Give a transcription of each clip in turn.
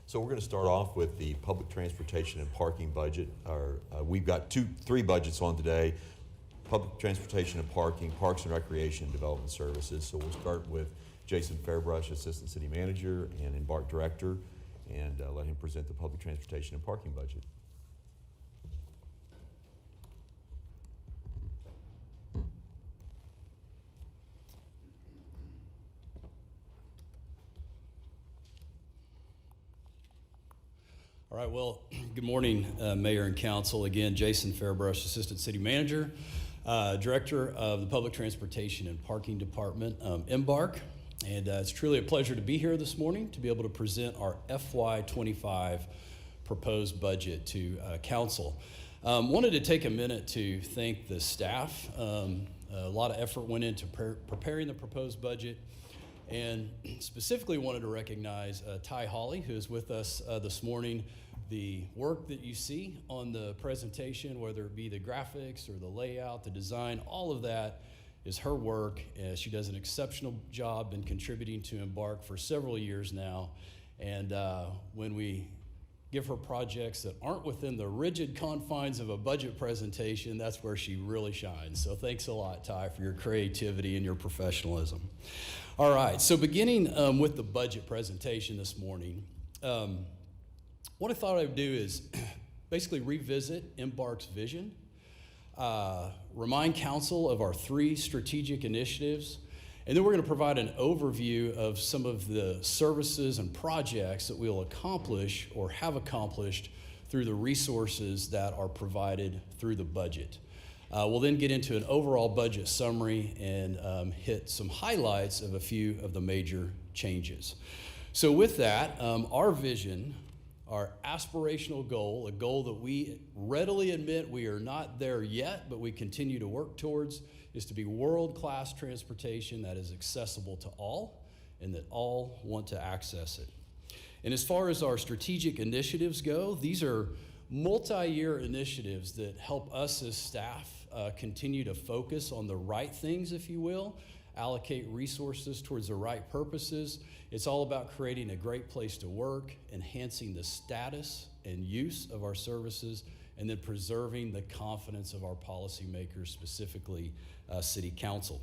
So we're going to start off with the public transportation and parking budget. We've got three budgets on today: public transportation and parking, parks and recreation, and development services. So we'll start with Jason Fairbrush, Assistant City Manager and Embark Director, and let him present the public transportation and parking budget. All right, well, good morning, Mayor and Council. Again, Jason Fairbrush, Assistant City Manager, Director of the Public Transportation and Parking Department, Embark. And it's truly a pleasure to be here this morning to be able to present our FY25 proposed budget to Council. Wanted to take a minute to thank the staff. A lot of effort went into preparing the proposed budget. And specifically wanted to recognize Ty Hawley, who is with us this morning. The work that you see on the presentation, whether it be the graphics or the layout, the design, all of that is her work. She does an exceptional job in contributing to Embark for several years now. And when we give her projects that aren't within the rigid confines of a budget presentation, that's where she really shines. So thanks a lot, Ty, for your creativity and your professionalism. All right, so beginning with the budget presentation this morning, what I thought I would do is basically revisit Embark's vision, remind Council of our three strategic initiatives, and then we're going to provide an overview of some of the services and projects that we'll accomplish or have accomplished through the resources that are provided through the budget. We'll then get into an overall budget summary and hit some highlights of a few of the major changes. So with that, our vision, our aspirational goal, a goal that we readily admit we are not there yet, but we continue to work towards, is to be world-class transportation that is accessible to all and that all want to access it. And as far as our strategic initiatives go, these are multi-year initiatives that help us as staff continue to focus on the right things, if you will, allocate resources towards the right purposes. It's all about creating a great place to work, enhancing the status and use of our services, and then preserving the confidence of our policymakers, specifically City Council.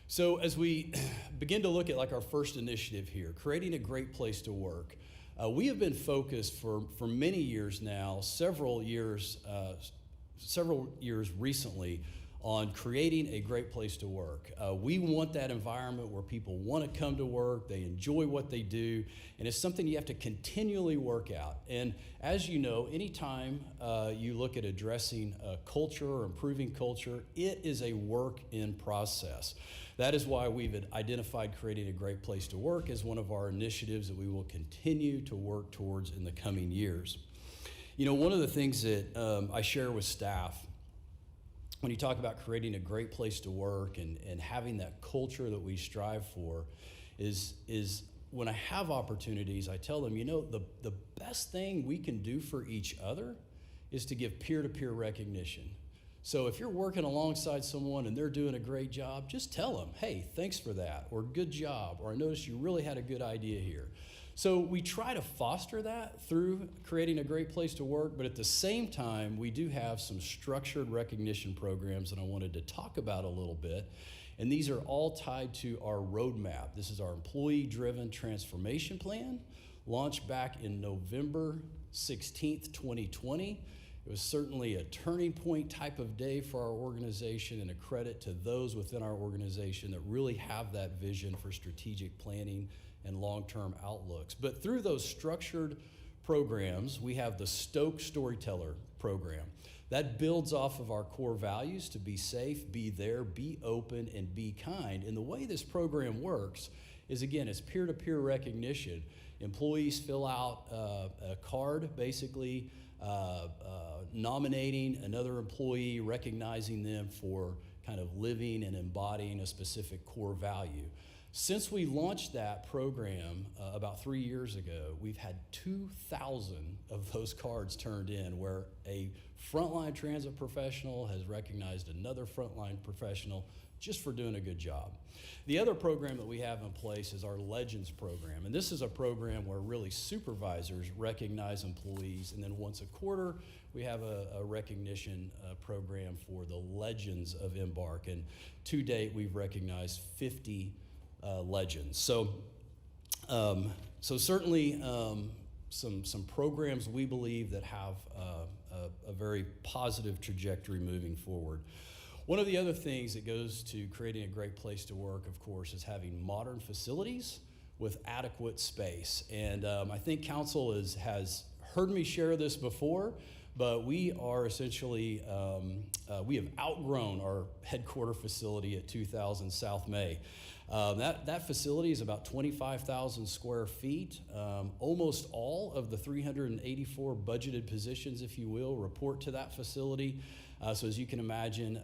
So as we begin to look at like our first initiative here, creating a great place to work, we have been focused for many years now, several years recently, on creating a great place to work. We want that environment where people want to come to work, they enjoy what they do, and it's something you have to continually work out. And as you know, anytime you look at addressing culture or improving culture, it is a work in process. That is why we've identified creating a great place to work as one of our initiatives that we will continue to work towards in the coming years. You know, one of the things that I share with staff when you talk about creating a great place to work and having that culture that we strive for is when I have opportunities, I tell them, you know, the best thing we can do for each other is to give peer-to-peer recognition. So if you're working alongside someone and they're doing a great job, just tell them, hey, thanks for that, or good job, or I noticed you really had a good idea here. So we try to foster that through creating a great place to work, but at the same time, we do have some structured recognition programs that I wanted to talk about a little bit, and these are all tied to our roadmap. This is our employee-driven transformation plan, launched back in November 16th, 2020. It was certainly a turning point type of day for our organization and a credit to those within our organization that really have that vision for strategic planning and long-term outlooks. But through those structured programs, we have the Stoke Storyteller program. That builds off of our core values to be safe, be there, be open, and be kind. And the way this program works is, again, it's peer-to-peer recognition. Employees fill out a card, basically nominating another employee, recognizing them for kind of living and embodying a specific core value. Since we launched that program about 3 years ago, we've had 2,000 of those cards turned in where a frontline transit professional has recognized another frontline professional just for doing a good job. The other program that we have in place is our Legends program. And this is a program where really supervisors recognize employees. And then once a quarter, we have a recognition program for the Legends of Embark. And to date, we've recognized 50 Legends. So certainly some programs we believe that have a very positive trajectory moving forward. One of the other things that goes to creating a great place to work, of course, is having modern facilities with adequate space. And I think council has heard me share this before, but we are essentially, we have outgrown our headquarter facility at 2000 South May. That facility is about 25,000 square feet. Almost all of the 384 budgeted positions, if you will, report to that facility. So as you can imagine,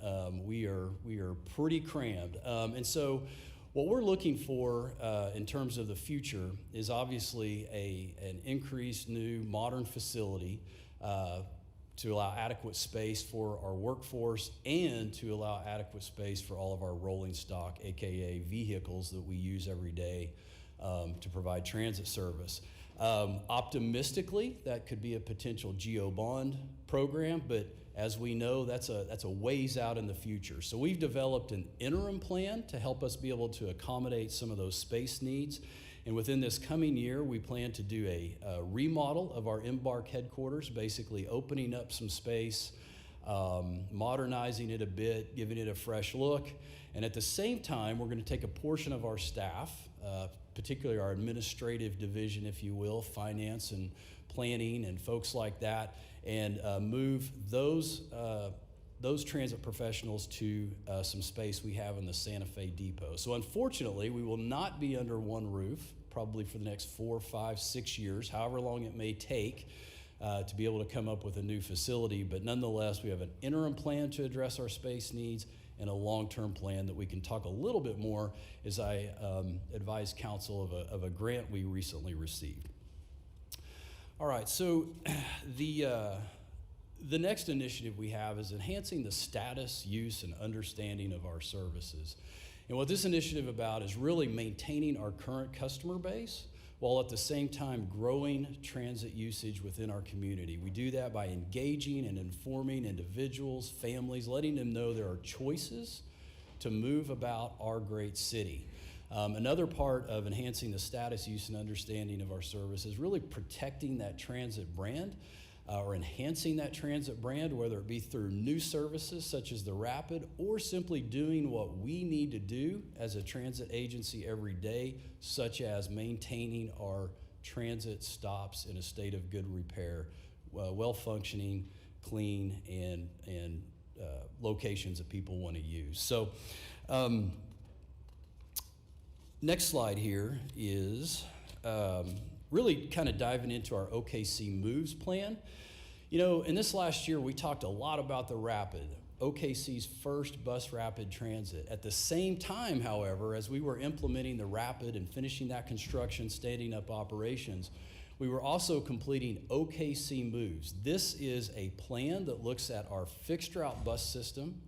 we are pretty crammed. And so what we're looking for in terms of the future is obviously an increased new modern facility to allow adequate space for our workforce and to allow adequate space for all of our rolling stock, AKA vehicles that we use every day to provide transit service. Optimistically, that could be a potential GO bond program, but as we know, that's a ways out in the future. So we've developed an interim plan to help us be able to accommodate some of those space needs. And within this coming year, we plan to do a remodel of our Embark headquarters, basically opening up some space, modernizing it a bit, giving it a fresh look. And at the same time, we're going to take a portion of our staff, particularly our administrative division, if you will, finance and planning and folks like that, and move those transit professionals to some space we have in the Santa Fe Depot. So unfortunately, we will not be under one roof, probably for the next 4, 5, 6 years, however long it may take to be able to come up with a new facility. But nonetheless, we have an interim plan to address our space needs and a long-term plan that we can talk a little bit more as I advise council of a grant we recently received. All right, so the next initiative we have is enhancing the status, use, and understanding of our services. And what this initiative about is really maintaining our current customer base while at the same time growing transit usage within our community. We do that by engaging and informing individuals, families, letting them know there are choices to move about our great city. Another part of enhancing the status, use, and understanding of our service is really protecting that transit brand or enhancing that transit brand, whether it be through new services such as the Rapid or simply doing what we need to do as a transit agency every day, such as maintaining our transit stops in a state of good repair, well-functioning, clean, and locations that people want to use. So next slide here is really kind of diving into our OKC Moves plan. You know, in this last year, we talked a lot about the Rapid, OKC's first bus rapid transit. At the same time, however, as we were implementing the Rapid and finishing that construction, standing up operations, we were also completing OKC Moves. This is a plan that looks at our fixed route bus system.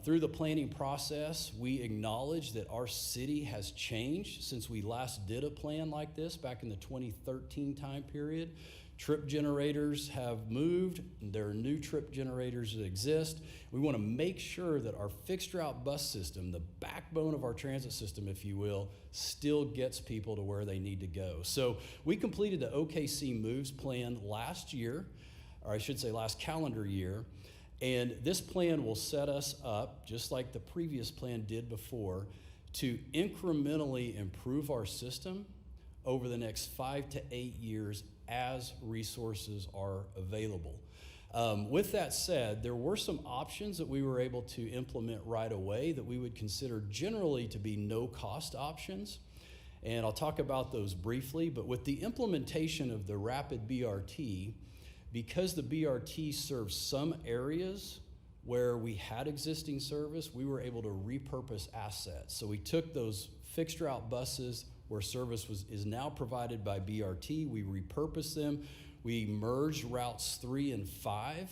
Through the planning process, we acknowledge that our city has changed since we last did a plan like this back in the 2013 time period. Trip generators have moved. There are new trip generators that exist. We want to make sure that our fixed route bus system, the backbone of our transit system, if you will, still gets people to where they need to go. So we completed the OKC Moves plan last year, or I should say last calendar year. And this plan will set us up, just like the previous plan did before, to incrementally improve our system over the next 5 to 8 years as resources are available. With that said, there were some options that we were able to implement right away that we would consider generally to be no-cost options. And I'll talk about those briefly, but with the implementation of the Rapid BRT, because the BRT serves some areas where we had existing service, we were able to repurpose assets. So we took those fixed route buses where service is now provided by BRT, we repurposed them, we merged routes 3 and 5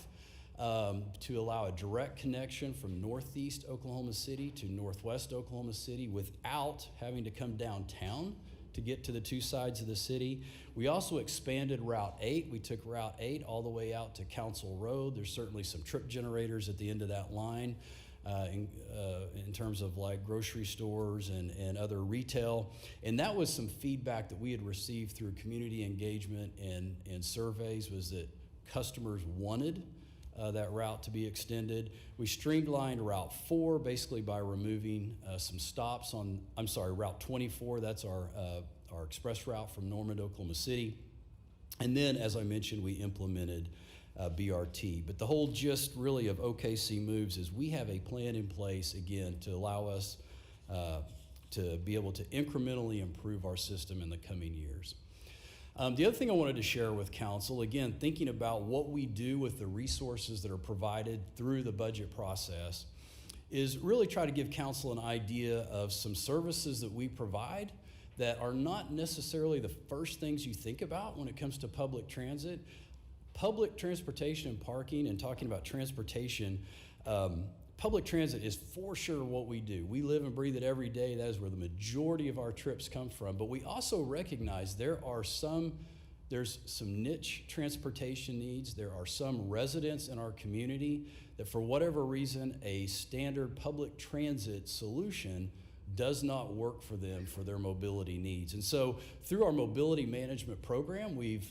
to allow a direct connection from northeast Oklahoma City to northwest Oklahoma City without having to come downtown to get to the two sides of the city. We also expanded Route 8. We took Route 8 all the way out to Council Road. There's certainly some trip generators at the end of that line in terms of like grocery stores and other retail. And that was some feedback that we had received through community engagement and surveys, was that customers wanted that route to be extended. We streamlined Route 4 basically by removing some stops on, Route 24, that's our express route from Norman to Oklahoma City. And then, as I mentioned, we implemented BRT. But the whole gist really of OKC Moves is we have a plan in place, again, to allow us to be able to incrementally improve our system in the coming years. The other thing I wanted to share with council, again, thinking about what we do with the resources that are provided through the budget process, is really try to give council an idea of some services that we provide that are not necessarily the first things you think about when it comes to public transit. Public transportation and parking, and talking about transportation, public transit is for sure what we do. We live and breathe it every day. That is where the majority of our trips come from. But we also recognize there's some niche transportation needs. There are some residents in our community that for whatever reason, a standard public transit solution does not work for them for their mobility needs. And so through our mobility management program, we've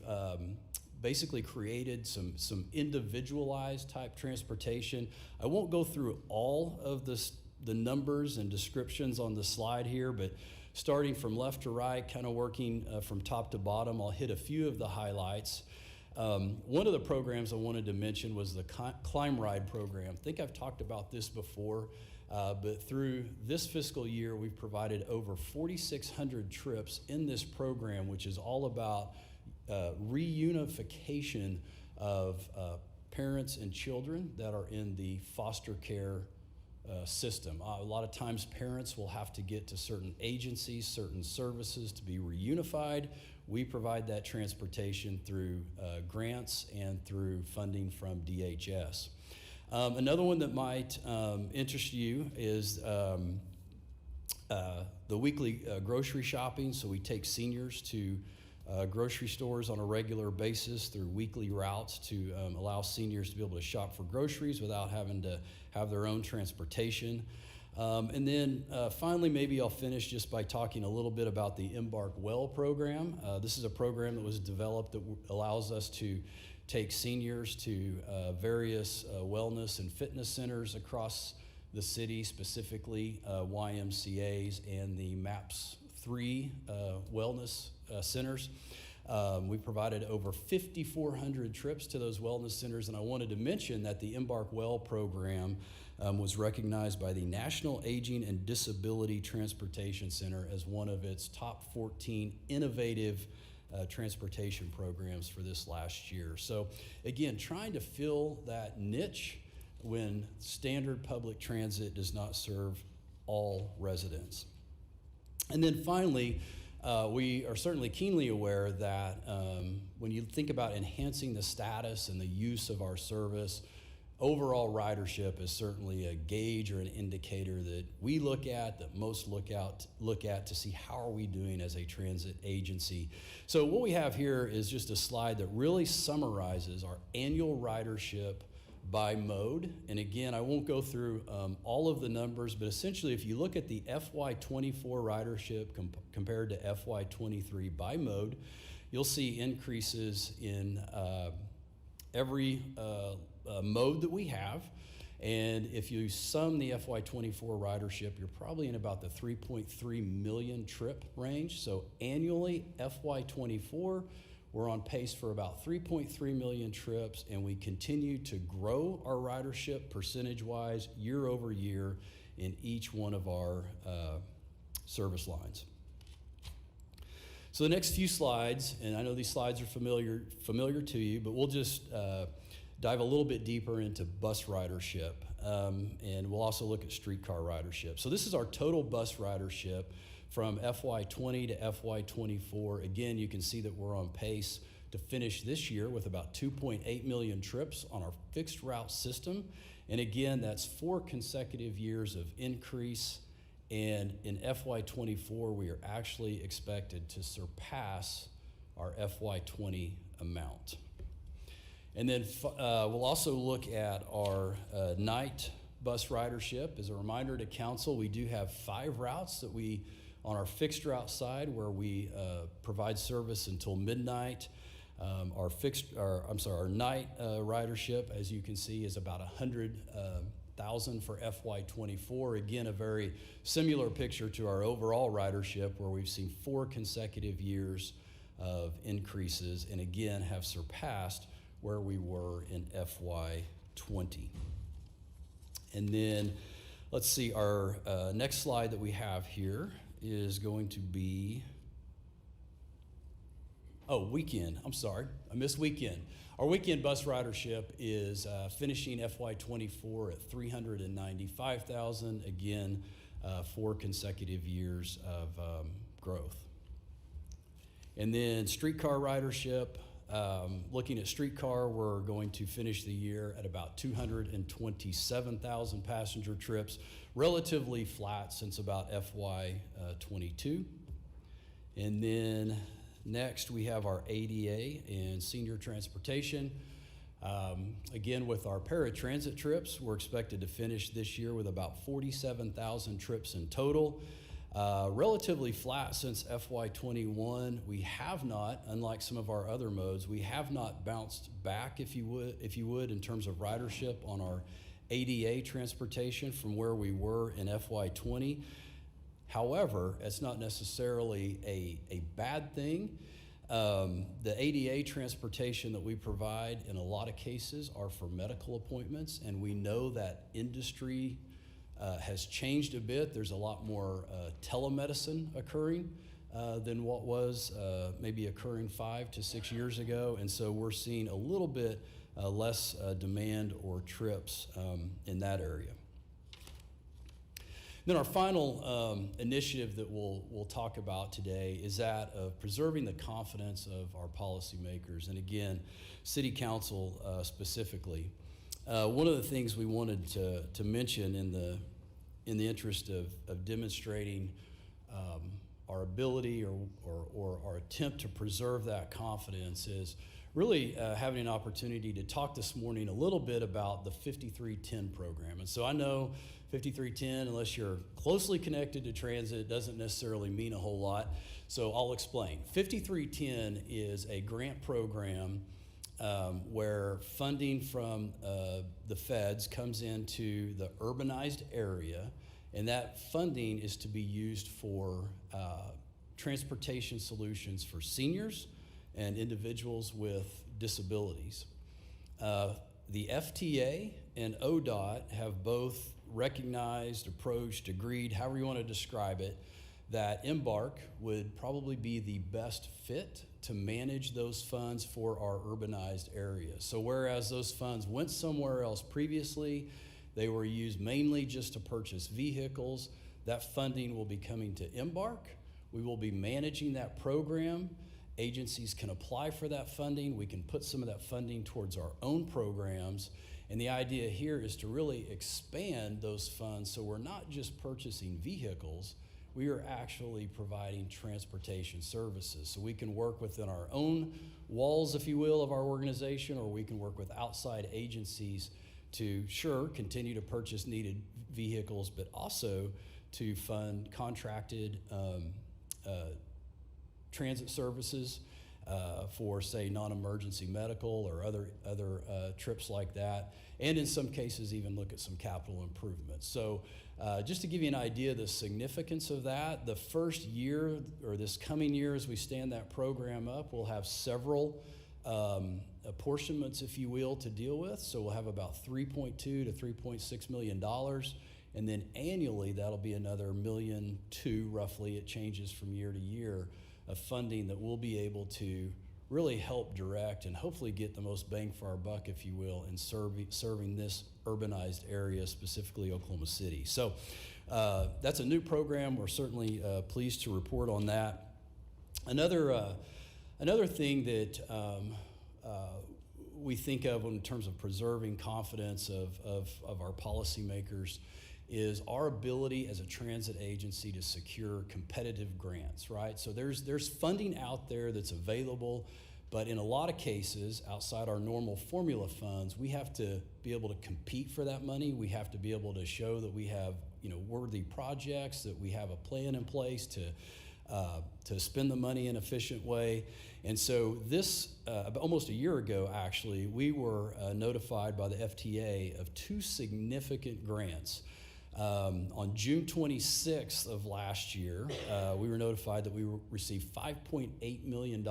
basically created some individualized type transportation. I won't go through all of the numbers and descriptions on the slide here, but starting from left to right, kind of working from top to bottom, I'll hit a few of the highlights. One of the programs I wanted to mention was the Climb Ride program. I think I've talked about this before, but through this fiscal year, we've provided over 4,600 trips in this program, which is all about reunification of parents and children that are in the foster care system. A lot of times parents will have to get to certain agencies, certain services to be reunified. We provide that transportation through grants and through funding from DHS. Another one that might interest you is the weekly grocery shopping. So we take seniors to grocery stores on a regular basis through weekly routes to allow seniors to be able to shop for groceries without having to have their own transportation. And then finally, maybe I'll finish just by talking a little bit about the Embark Well program. This is a program that was developed that allows us to take seniors to various wellness and fitness centers across the city, specifically YMCAs and the MAPS 3 wellness centers. We provided over 5,400 trips to those wellness centers, and I wanted to mention that the Embark Well program was recognized by the National Aging and Disability Transportation Center as one of its top 14 innovative transportation programs for this last year. So again, trying to fill that niche when standard public transit does not serve all residents. And then finally, we are certainly keenly aware that when you think about enhancing the status and the use of our service, overall ridership is certainly a gauge or an indicator that we look at, that most look at to see how are we doing as a transit agency. So what we have here is just a slide that really summarizes our annual ridership by mode. And again, I won't go through all of the numbers, but essentially if you look at the FY24 ridership compared to FY23 by mode, you'll see increases in every mode that we have. And if you sum the FY24 ridership, you're probably in about the 3.3 million trip range. So annually, FY24, we're on pace for about 3.3 million trips, and we continue to grow our ridership percentage-wise year over year in each one of our service lines. So the next few slides, and I know these slides are familiar to you, but we'll just dive a little bit deeper into bus ridership, and we'll also look at streetcar ridership. So this is our total bus ridership from FY20 to FY24. Again, you can see that we're on pace to finish this year with about 2.8 million trips on our fixed route system. And again, that's 4 consecutive years of increase. And in FY24, we are actually expected to surpass our FY20 amount. And then we'll also look at our night bus ridership. As a reminder to council, we do have 5 routes that we, on our fixed route side, where we provide service until midnight. Our night ridership, as you can see, is about 100,000 for FY24. Again, a very similar picture to our overall ridership, where we've seen 4 consecutive years of increases, and again have surpassed where we were in FY20. And then, let's see, our next slide that we have here is going to be, weekend. I'm sorry, I missed weekend. Our weekend bus ridership is finishing FY24 at 395,000. Again, 4 consecutive years of growth. And then streetcar ridership. Looking at streetcar, we're going to finish the year at about 227,000 passenger trips, relatively flat since about FY22. And then next, we have our ADA and senior transportation. Again, with our paratransit trips, we're expected to finish this year with about 47,000 trips in total. Relatively flat since FY21. We have not, unlike some of our other modes, we have not bounced back, if you would, in terms of ridership on our ADA transportation from where we were in FY20. However, it's not necessarily a bad thing. The ADA transportation that we provide in a lot of cases are for medical appointments, and we know that industry has changed a bit. There's a lot more telemedicine occurring than what was maybe occurring 5 to 6 years ago, and so we're seeing a little bit less demand or trips in that area. Then our final initiative that we'll talk about today is that of preserving the confidence of our policymakers, and again, City Council specifically. One of the things we wanted to mention in the interest of demonstrating our ability or our attempt to preserve that confidence is really having an opportunity to talk this morning a little bit about the 5310 program. And so I know 5310, unless you're closely connected to transit, doesn't necessarily mean a whole lot. So I'll explain. 5310 is a grant program where funding from the feds comes into the urbanized area, and that funding is to be used for transportation solutions for seniors and individuals with disabilities. The FTA and ODOT have both recognized, approached, agreed, however you want to describe it, that Embark would probably be the best fit to manage those funds for our urbanized areas. So whereas those funds went somewhere else previously, they were used mainly just to purchase vehicles, that funding will be coming to Embark. We will be managing that program. Agencies can apply for that funding. We can put some of that funding towards our own programs. And the idea here is to really expand those funds so we're not just purchasing vehicles, we are actually providing transportation services. So we can work within our own walls, if you will, of our organization, or we can work with outside agencies to, sure, continue to purchase needed vehicles, but also to fund contracted transit services for, say, non-emergency medical or other trips like that, and in some cases even look at some capital improvements. So just to give you an idea of the significance of that, the first year, or this coming year as we stand that program up, we'll have several apportionments, if you will, to deal with. So we'll have about $3.2 to $3.6 million. And then annually, that'll be another $1.2 million, roughly. It changes from year to year, of funding that we'll be able to really help direct and hopefully get the most bang for our buck, if you will, in serving this urbanized area, specifically Oklahoma City. So that's a new program. We're certainly pleased to report on that. Another Another thing that we think of in terms of preserving confidence of our policymakers is our ability as a transit agency to secure competitive grants, right? So there's funding out there that's available, but in a lot of cases, outside our normal formula funds, we have to be able to compete for that money. We have to be able to show that we have, worthy projects, that we have a plan in place to spend the money in an efficient way. And so this, almost a year ago, actually, we were notified by the FTA of two significant grants. On June 26th of last year, we were notified that we received $5.8 million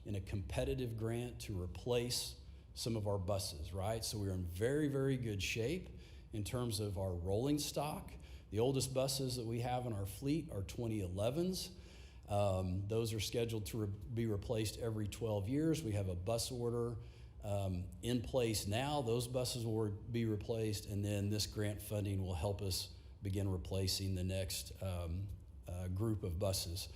in a competitive grant to replace some of our buses, right? So we're in very, very good shape in terms of our rolling stock. The oldest buses that we have in our fleet are 2011s. Those are scheduled to be replaced every 12 years. We have a bus order in place now. Those buses will be replaced, and then this grant funding will help us begin replacing the next group of buses.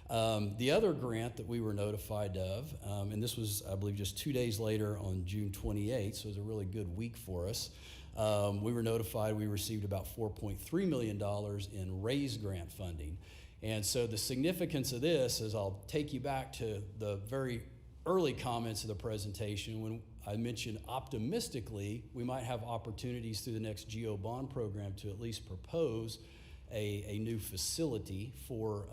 The other grant that we were notified of, and this was, I believe, just 2 days later on June 28th, so it was a really good week for us. We were notified we received about $4.3 million in RAISE grant funding. And so the significance of this is, I'll take you back to the very early comments of the presentation when I mentioned optimistically we might have opportunities through the next GEO bond program to at least propose a new facility for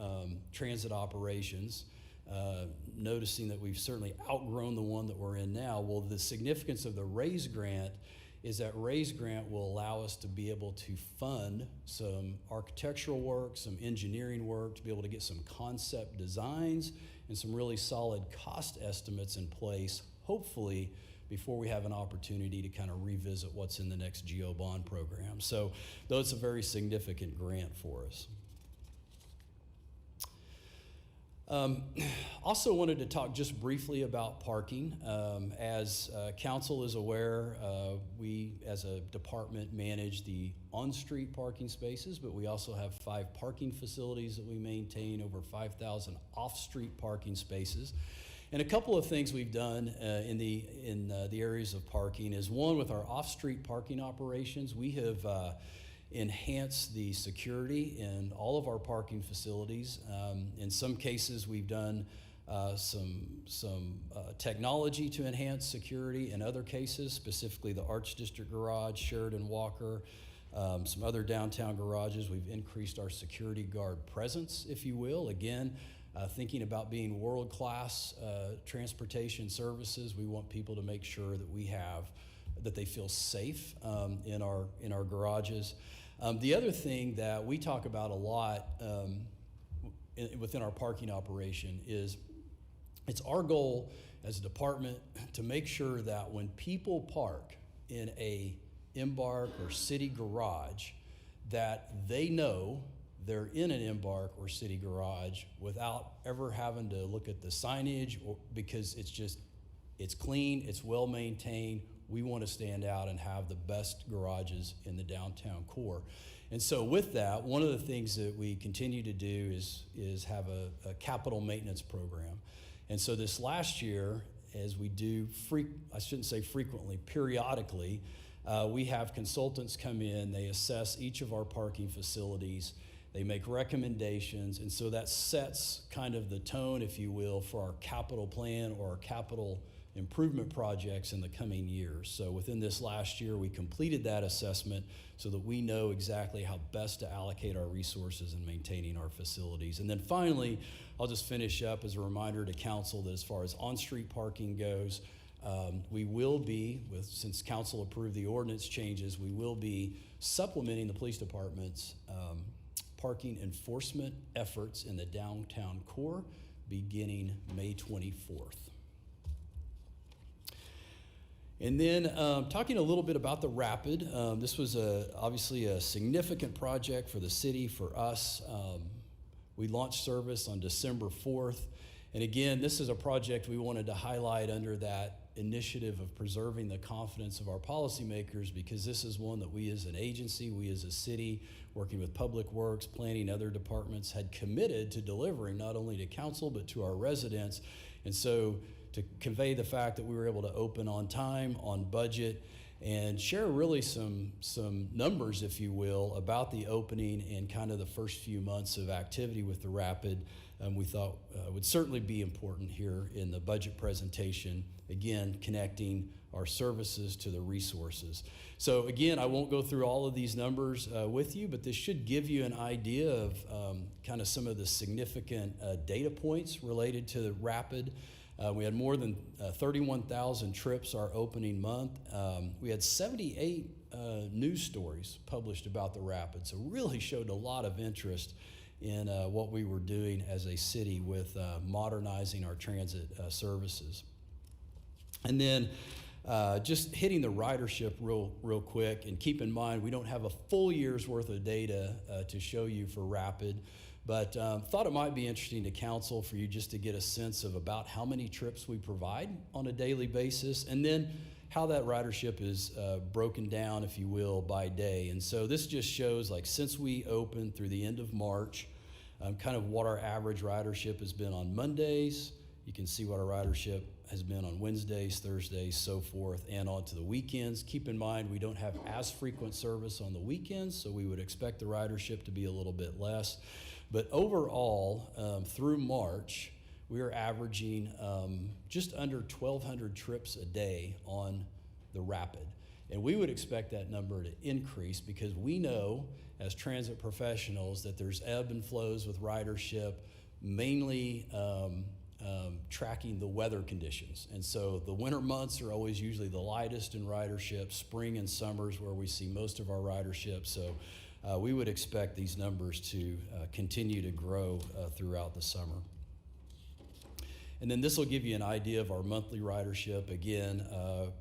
transit operations, noticing that we've certainly outgrown the one that we're in now. Well, the significance of the RAISE grant is that RAISE grant will allow us to be able to fund some architectural work, some engineering work, to be able to get some concept designs and some really solid cost estimates in place, hopefully before we have an opportunity to kind of revisit what's in the next GEO bond program. So that's a very significant grant for us. Also wanted to talk just briefly about parking. As council is aware, we as a department manage the on-street parking spaces, but we also have 5 parking facilities that we maintain, over 5,000 off-street parking spaces. And a couple of things we've done in the areas of parking is, one, with our off-street parking operations, we have enhance the security in all of our parking facilities. In some cases, we've done some technology to enhance security. In other cases, specifically the Arts District Garage, Sheridan Walker, some other downtown garages, we've increased our security guard presence, if you will. Again, thinking about being world-class transportation services, we want people to make sure that they feel safe in our garages. The other thing that we talk about a lot within our parking operation is it's our goal as a department to make sure that when people park in a Embark or City garage, that they know they're in an Embark or City garage without ever having to look at the signage, because it's clean, it's well maintained. We want to stand out and have the best garages in the downtown core. And so with that, one of the things that we continue to do is have a capital maintenance program. And so this last year, as we do, I shouldn't say frequently, periodically, we have consultants come in, they assess each of our parking facilities, they make recommendations, and so that sets kind of the tone, if you will, for our capital plan or our capital improvement projects in the coming years. So within this last year, we completed that assessment so that we know exactly how best to allocate our resources in maintaining our facilities. And then finally, I'll just finish up as a reminder to council that as far as on-street parking goes, we will be, since council approved the ordinance changes, we will be supplementing the police department's parking enforcement efforts in the downtown core beginning May 24th. And then talking a little bit about the Rapid, this was obviously a significant project for the city, for us. We launched service on December 4th, And again, this is a project we wanted to highlight under that initiative of preserving the confidence of our policymakers, because this is one that we as an agency, we as a city, working with Public Works, planning, other departments, had committed to delivering not only to council but to our residents. And so to convey the fact that we were able to open on time, on budget, and share really some numbers, if you will, about the opening and kind of the first few months of activity with the Rapid, we thought would certainly be important here in the budget presentation, again, connecting our services to the resources. So again, I won't go through all of these numbers with you, but this should give you an idea of kind of some of the significant data points related to the Rapid. We had more than 31,000 trips our opening month. We had 78 news stories published about the Rapid, so really showed a lot of interest in what we were doing as a city with modernizing our transit services. And then just hitting the ridership real quick, and keep in mind we don't have a full year's worth of data to show you for Rapid, but thought it might be interesting to council for you just to get a sense of about how many trips we provide on a daily basis, and then how that ridership is broken down, if you will, by day. And so this just shows, like, since we opened through the end of March, kind of what our average ridership has been on Mondays. You can see what our ridership has been on Wednesdays, Thursdays, so forth, and on to the weekends. Keep in mind, we don't have as frequent service on the weekends, so we would expect the ridership to be a little bit less. But overall, through March, we are averaging just under 1,200 trips a day on the Rapid. And we would expect that number to increase, because we know as transit professionals that there's ebb and flows with ridership, mainly tracking the weather conditions. And so the winter months are always usually the lightest in ridership. Spring and summers where we see most of our ridership. So we would expect these numbers to continue to grow throughout the summer. And then this will give you an idea of our monthly ridership. Again,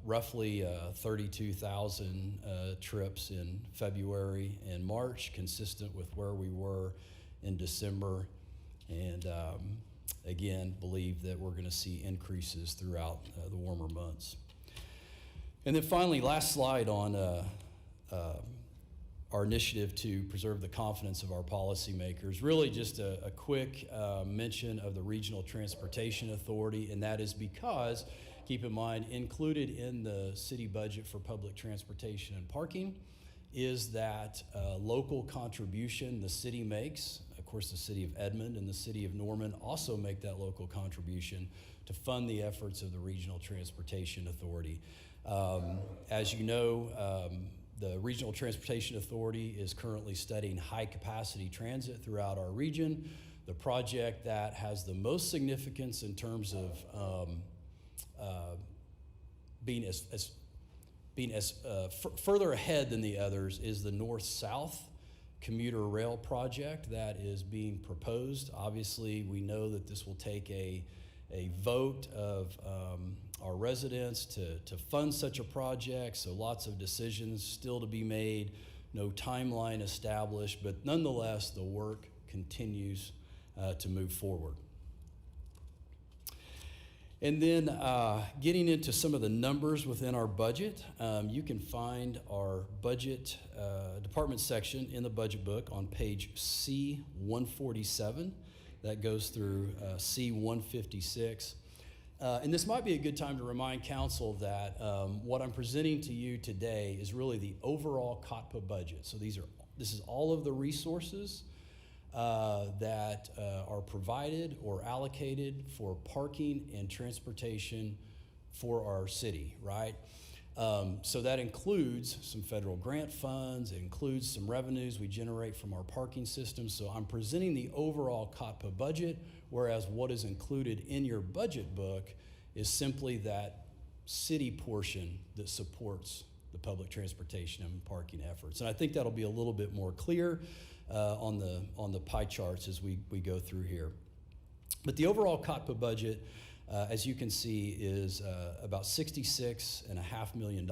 roughly 32,000 trips in February and March, consistent with where we were in December. And again, believe that we're going to see increases throughout the warmer months. And then finally, last slide on our initiative to preserve the confidence of our policymakers. Really just a quick mention of the Regional Transportation Authority, and that is because, keep in mind, included in the city budget for public transportation and parking is that local contribution the city makes. Of course, the city of Edmond and the city of Norman also make that local contribution to fund the efforts of the Regional Transportation Authority. As you know, the Regional Transportation Authority is currently studying high-capacity transit throughout our region. The project that has the most significance in terms of being further ahead than the others is the North-South commuter rail project that is being proposed. Obviously, we know that this will take a vote of our residents to fund such a project, so lots of decisions still to be made, no timeline established, but nonetheless, the work continues to move forward. And then getting into some of the numbers within our budget, you can find our budget department section in the budget book on page C147. That goes through C156. And this might be a good time to remind council that what I'm presenting to you today is really the overall COTPA budget. So this is all of the resources that are provided or allocated for parking and transportation for our city, right? So that includes some federal grant funds, it includes some revenues we generate from our parking system. So I'm presenting the overall COTPA budget, whereas what is included in your budget book is simply that city portion that supports the public transportation and parking efforts. And I think that'll be a little bit more clear on the pie charts as we go through here. But the overall COTPA budget, as you can see, is about $66.5 million.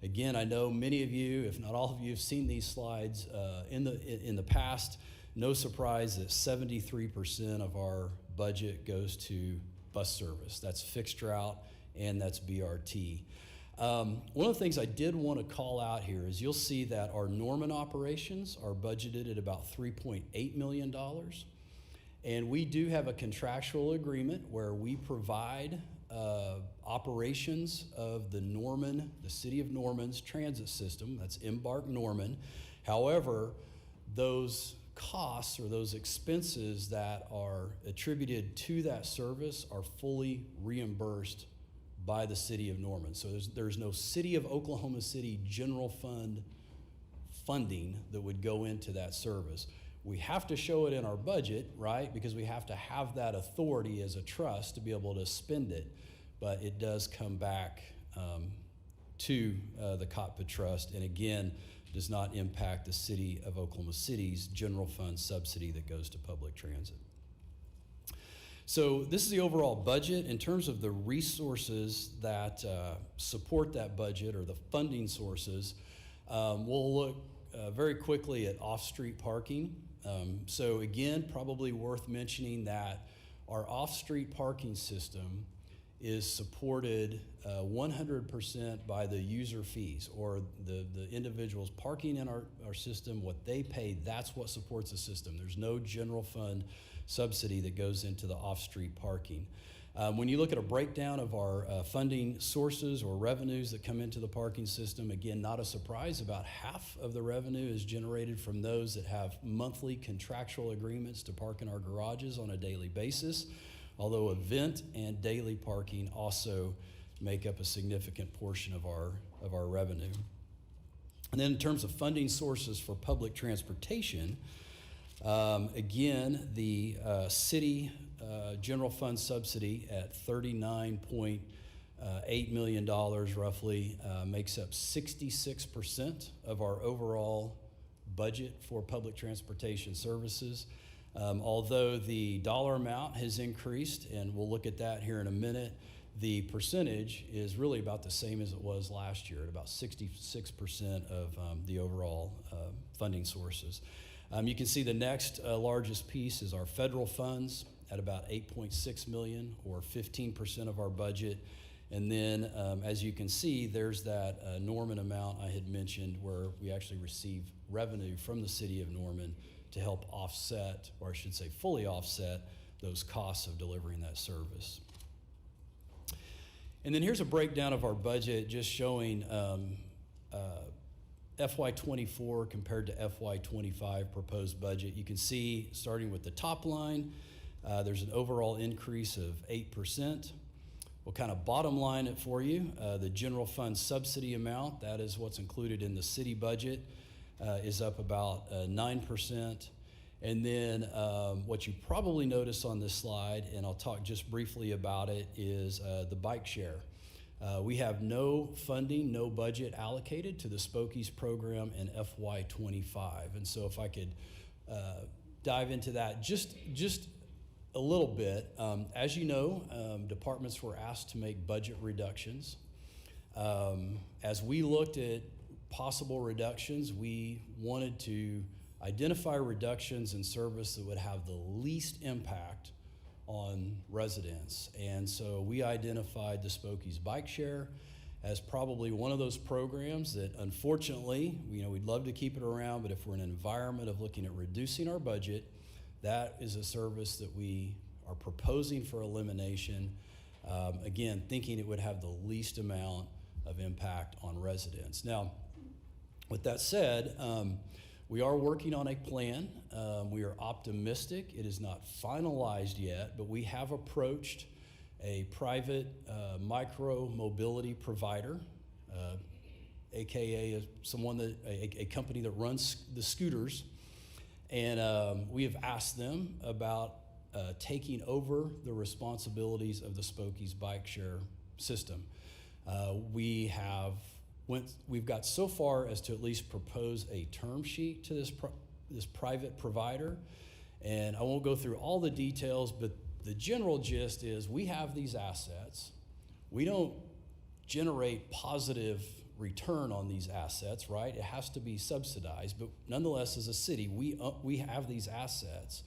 Again, I know many of you, if not all of you, have seen these slides in the past. No surprise that 73% of our budget goes to bus service. That's fixed route and that's BRT. One of the things I did want to call out here is you'll see that our Norman operations are budgeted at about $3.8 million. And we do have a contractual agreement where we provide operations of the city of Norman's transit system. That's Embark Norman. However, those costs or those expenses that are attributed to that service are fully reimbursed by the city of Norman. So there's no City of Oklahoma City general fund funding that would go into that service. We have to show it in our budget, right? Because we have to have that authority as a trust to be able to spend it. But it does come back to the COTPA Trust, and again, does not impact the City of Oklahoma City's general fund subsidy that goes to public transit. So this is the overall budget. In terms of the resources that support that budget or the funding sources, we'll look very quickly at off-street parking. So again, probably worth mentioning that our off-street parking system is supported 100% by the user fees, or the individuals parking in our system, what they pay, that's what supports the system. There's no general fund subsidy that goes into the off-street parking. When you look at a breakdown of our funding sources or revenues that come into the parking system, again, not a surprise, about half of the revenue is generated from those that have monthly contractual agreements to park in our garages on a daily basis, although event and daily parking also make up a significant portion of our revenue. And then in terms of funding sources for public transportation, again, the city general fund subsidy at $39.8 million roughly makes up 66% of our overall budget for public transportation services. Although the dollar amount has increased, and we'll look at that here in a minute, the percentage is really about the same as it was last year, at about 66% of the overall funding sources. You can see the next largest piece is our federal funds at about $8.6 million, or 15% of our budget. And then, as you can see, there's that Norman amount I had mentioned where we actually receive revenue from the city of Norman to help offset, or I should say fully offset, those costs of delivering that service. And then here's a breakdown of our budget just showing FY24 compared to FY25 proposed budget. You can see, starting with the top line, there's an overall increase of 8%. We'll kind of bottom line it for you. The general fund subsidy amount, that is what's included in the city budget, is up about 9%. And then what you probably notice on this slide, and I'll talk just briefly about it, is the bike share. We have no funding, no budget allocated to the Spokies program in FY25. And so if I could dive into that just a little bit. As you know, departments were asked to make budget reductions. As we looked at possible reductions, we wanted to identify reductions in service that would have the least impact on residents. And so we identified the Spokies Bike Share as probably one of those programs that, unfortunately, we'd love to keep it around, but if we're in an environment of looking at reducing our budget, that is a service that we are proposing for elimination, again, thinking it would have the least amount of impact on residents. Now, with that said, we are working on a plan. We are optimistic. It is not finalized yet, but we have approached a private micro-mobility provider, AKA a company that runs the scooters. And we have asked them about taking over the responsibilities of the Spokies Bike Share system. We've got so far as to at least propose a term sheet to this private provider. And I won't go through all the details, but the general gist is we have these assets. We don't generate positive return on these assets, right? It has to be subsidized, but nonetheless, as a city, we have these assets.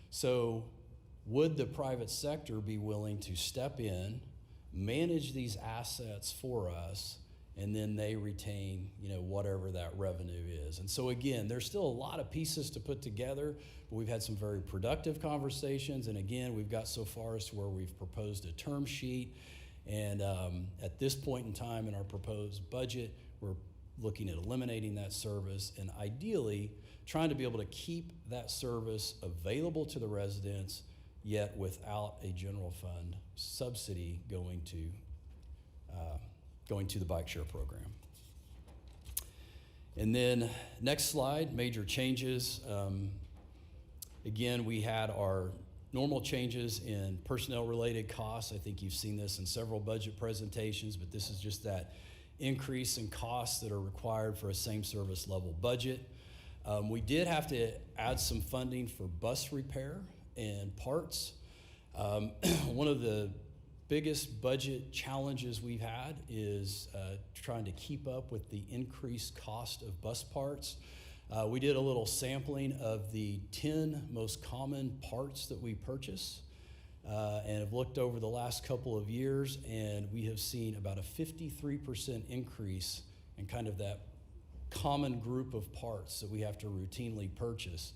So would the private sector be willing to step in, manage these assets for us, and then they retain, whatever that revenue is. And so again, there's still a lot of pieces to put together, but we've had some very productive conversations. And again, we've got so far as to where we've proposed a term sheet. And at this point in time in our proposed budget, we're looking at eliminating that service and ideally trying to be able to keep that service available to the residents, yet without a general fund subsidy going to the bike share program. And then next slide, major changes. Again, we had our normal changes in personnel-related costs. I think you've seen this in several budget presentations, but this is just that increase in costs that are required for a same service level budget. We did have to add some funding for bus repair and parts. One of the biggest budget challenges we've had is trying to keep up with the increased cost of bus parts. We did a little sampling of the 10 most common parts that we purchase and have looked over the last couple of years, and we have seen about a 53% increase in kind of that common group of parts that we have to routinely purchase.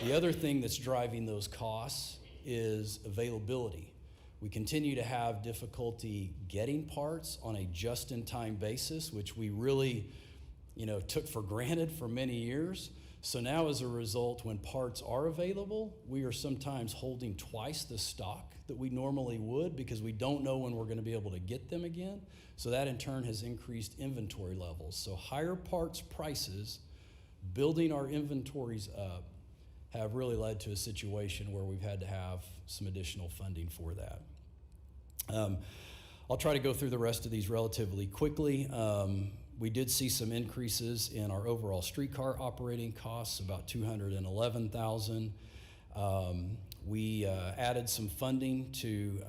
The other thing that's driving those costs is availability. We continue to have difficulty getting parts on a just-in-time basis, which we really, took for granted for many years. So now as a result, when parts are available, we are sometimes holding twice the stock that we normally would because we don't know when we're going to be able to get them again. So that in turn has increased inventory levels. So higher parts prices, building our inventories up, have really led to a situation where we've had to have some additional funding for that. I'll try to go through the rest of these relatively quickly. We did see some increases in our overall streetcar operating costs, about $211,000. We added some funding to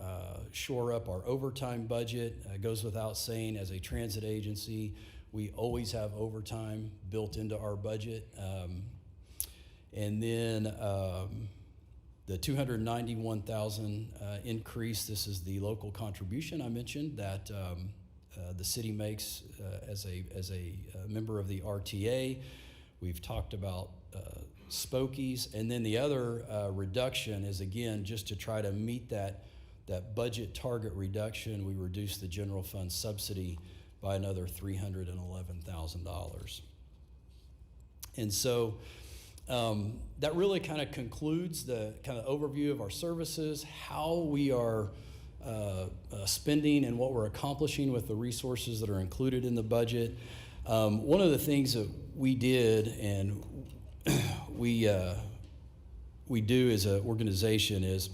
shore up our overtime budget. It goes without saying, as a transit agency, we always have overtime built into our budget. And then the $291,000 increase, this is the local contribution I mentioned that the city makes as a member of the RTA. We've talked about Spokies. And then the other reduction is, again, just to try to meet that budget target reduction, we reduced the general fund subsidy by another $311,000. And so that really kind of concludes the kind of overview of our services, how we are spending and what we're accomplishing with the resources that are included in the budget. One of the things that we did and we do as an organization is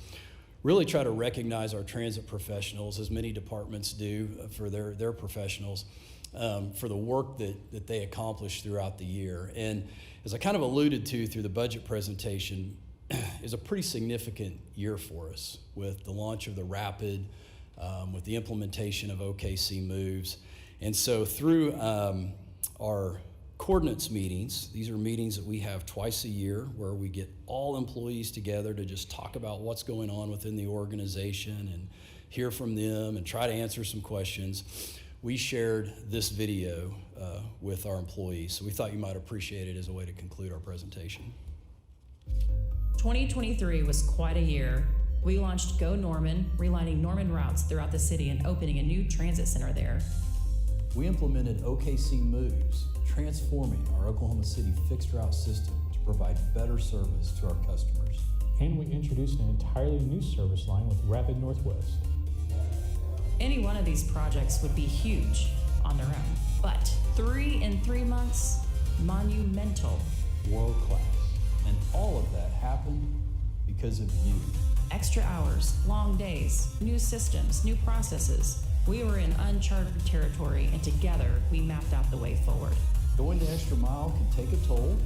really try to recognize our transit professionals, as many departments do for their professionals, for the work that they accomplish throughout the year. And as I kind of alluded to through the budget presentation, is a pretty significant year for us with the launch of the Rapid, with the implementation of OKC Moves. And so through our coordinates meetings, these are meetings that we have twice a year where we get all employees together to just talk about what's going on within the organization and hear from them and try to answer some questions. We shared this video with our employees, so we thought you might appreciate it as a way to conclude our presentation. 2023 was quite a year. We launched Go Norman, relining Norman routes throughout the city and opening a new transit center there. We implemented OKC Moves, transforming our Oklahoma City fixed route system to provide better service to our customers. And we introduced an entirely new service line with Rapid Northwest. Any one of these projects would be huge on their own, but 3 in 3 months, monumental. World class. And all of that happened because of you. Extra hours, long days, new systems, new processes. We were in uncharted territory, and together we mapped out the way forward. Going the extra mile can take a toll.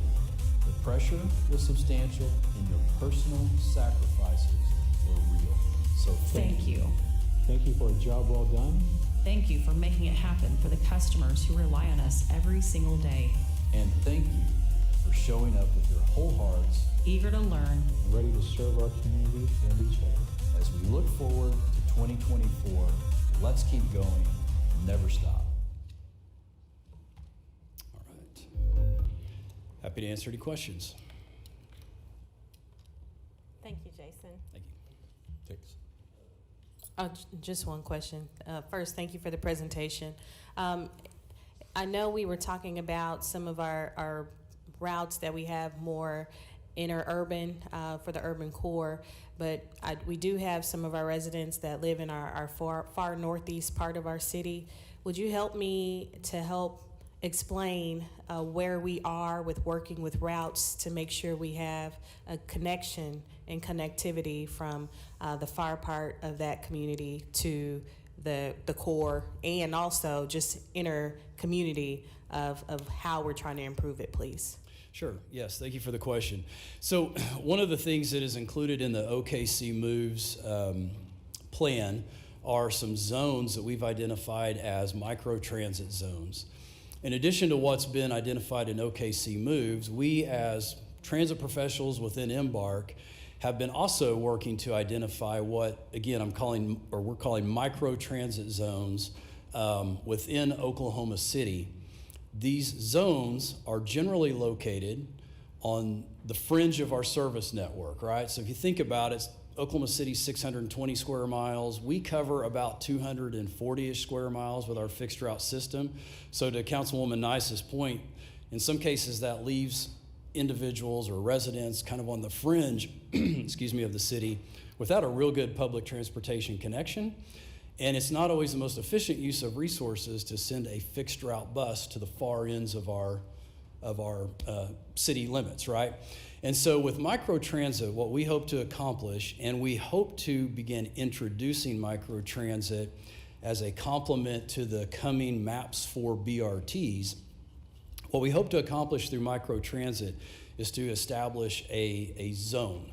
The pressure was substantial, and your personal sacrifices were real. So thank you. Thank you for a job well done. Thank you for making it happen for the customers who rely on us every single day. And thank you for showing up with your whole hearts eager to learn, and ready to serve our community and each other. As we look forward to 2024, let's keep going, never stop. All right. Happy to answer any questions. Thank you, Jason. Thank you. Thanks. Oh, just one question. First, thank you for the presentation. I know we were talking about some of our routes that we have more interurban for the urban core, but we do have some of our residents that live in our far northeast part of our city. Would you help me to help explain where we are with working with routes to make sure we have a connection and connectivity from the far part of that community to the core, and also just inner community of how we're trying to improve it, please? Sure. Yes. Thank you for the question. So one of the things that is included in the OKC Moves plan are some zones that we've identified as microtransit zones. In addition to what's been identified in OKC Moves, we as transit professionals within Embark have been also working to identify what, again, we're calling microtransit zones within Oklahoma City. These zones are generally located on the fringe of our service network, right? So if you think about it, Oklahoma City's 620 square miles. We cover about 240-ish square miles with our fixed route system. So to Councilwoman Nice's point, in some cases that leaves individuals or residents kind of on the fringe, excuse me, of the city without a real good public transportation connection. And it's not always the most efficient use of resources to send a fixed route bus to the far ends of our city limits, right? And so with microtransit, what we hope to accomplish, and we hope to begin introducing microtransit as a complement to the coming MAPS 4 BRTs, what we hope to accomplish through microtransit is to establish a zone.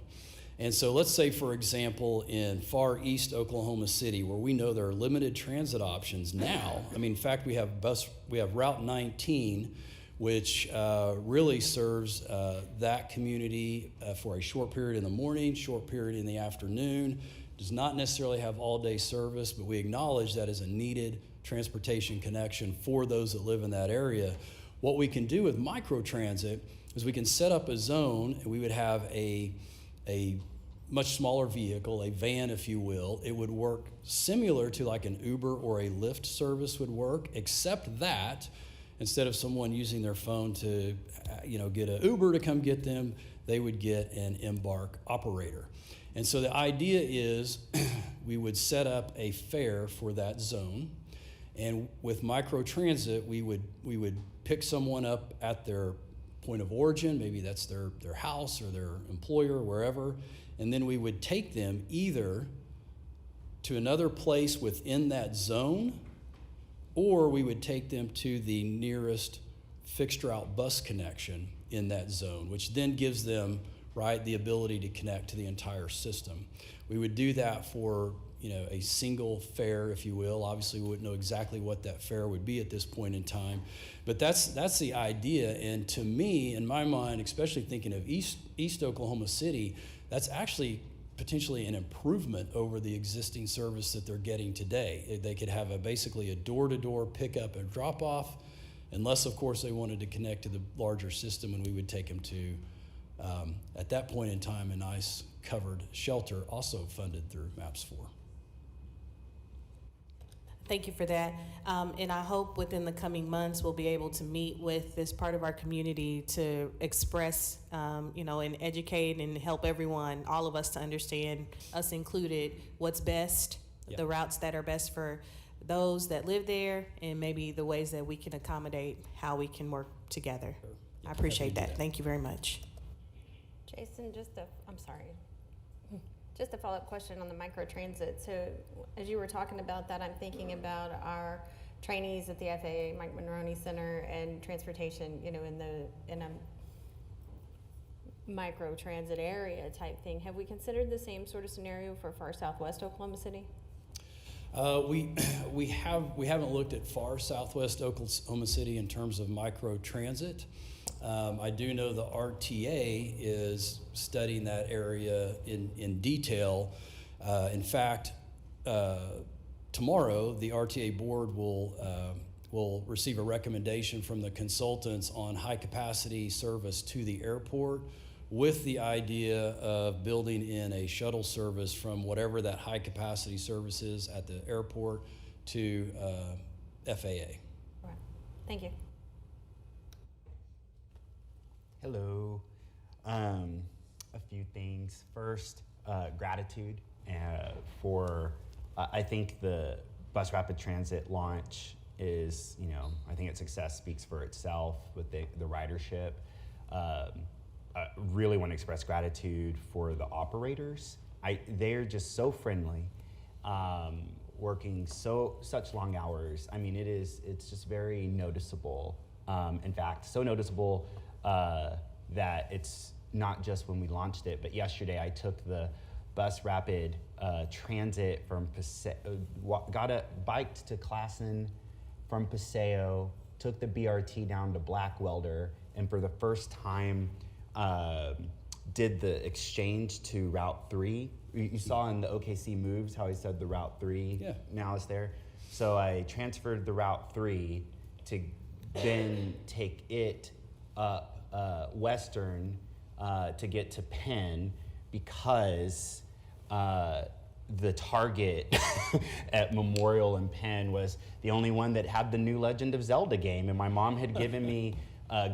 And so let's say, for example, in far east Oklahoma City, where we know there are limited transit options now. I mean, in fact, we have Route 19, which really serves that community for a short period in the morning, short period in the afternoon. Does not necessarily have all-day service, but we acknowledge that is a needed transportation connection for those that live in that area. What we can do with microtransit is we can set up a zone, and we would have a much smaller vehicle, a van, if you will. It would work similar to like an Uber or a Lyft service would work, except that instead of someone using their phone to, get an Uber to come get them, they would get an Embark operator. And so the idea is we would set up a fare for that zone, and with microtransit, we would pick someone up at their point of origin, maybe that's their house or their employer, wherever, and then we would take them either to another place within that zone, or we would take them to the nearest fixed route bus connection in that zone, which then gives them, right, the ability to connect to the entire system. We would do that for a single fare, if you will. Obviously, we wouldn't know exactly what that fare would be at this point in time, but that's the idea. And to me, in my mind, especially thinking of East Oklahoma City, that's actually potentially an improvement over the existing service that they're getting today. They could have basically a door-to-door pickup and drop-off, unless, of course, they wanted to connect to the larger system, and we would take them to, at that point in time, a nice covered shelter, also funded through MAPS 4. Thank you for that. And I hope within the coming months we'll be able to meet with this part of our community to express, and educate and help everyone, all of us, to understand, us included, what's best, Yep. the routes that are best for those that live there, and maybe the ways that we can accommodate how we can work together. Sure. I appreciate Happy to do that. Thank you very much. Jason, just a follow-up question on the microtransit. So as you were talking about that, I'm thinking about our trainees at the FAA, Mike Monroney Center, and transportation, in a microtransit area type thing. Have we considered the same sort of scenario for far southwest Oklahoma City? We haven't looked at far southwest Oklahoma City in terms of microtransit. I do know the RTA is studying that area in detail. In fact, tomorrow the RTA board will receive a recommendation from the consultants on high capacity service to the airport, with the idea of building in a shuttle service from whatever that high capacity service is at the airport to FAA. Right. Thank you. Hello. A few things. First, gratitude for, I think the Bus Rapid Transit launch is, I think its success speaks for itself with the ridership. I really want to express gratitude for the operators. They're just so friendly, working such long hours. I mean, it's just very noticeable. In fact, so noticeable that it's not just when we launched it, but yesterday I took the Bus Rapid Transit from biked to Classen from Paseo, took the BRT down to Blackwelder, and for the first time did the exchange to Route 3. You saw in the OKC Moves how he said the Route 3 now is there. So I transferred the Route 3 to then take it up Western to get to Penn, because the Target at Memorial and Penn was the only one that had the new Legend of Zelda game, and my mom had given me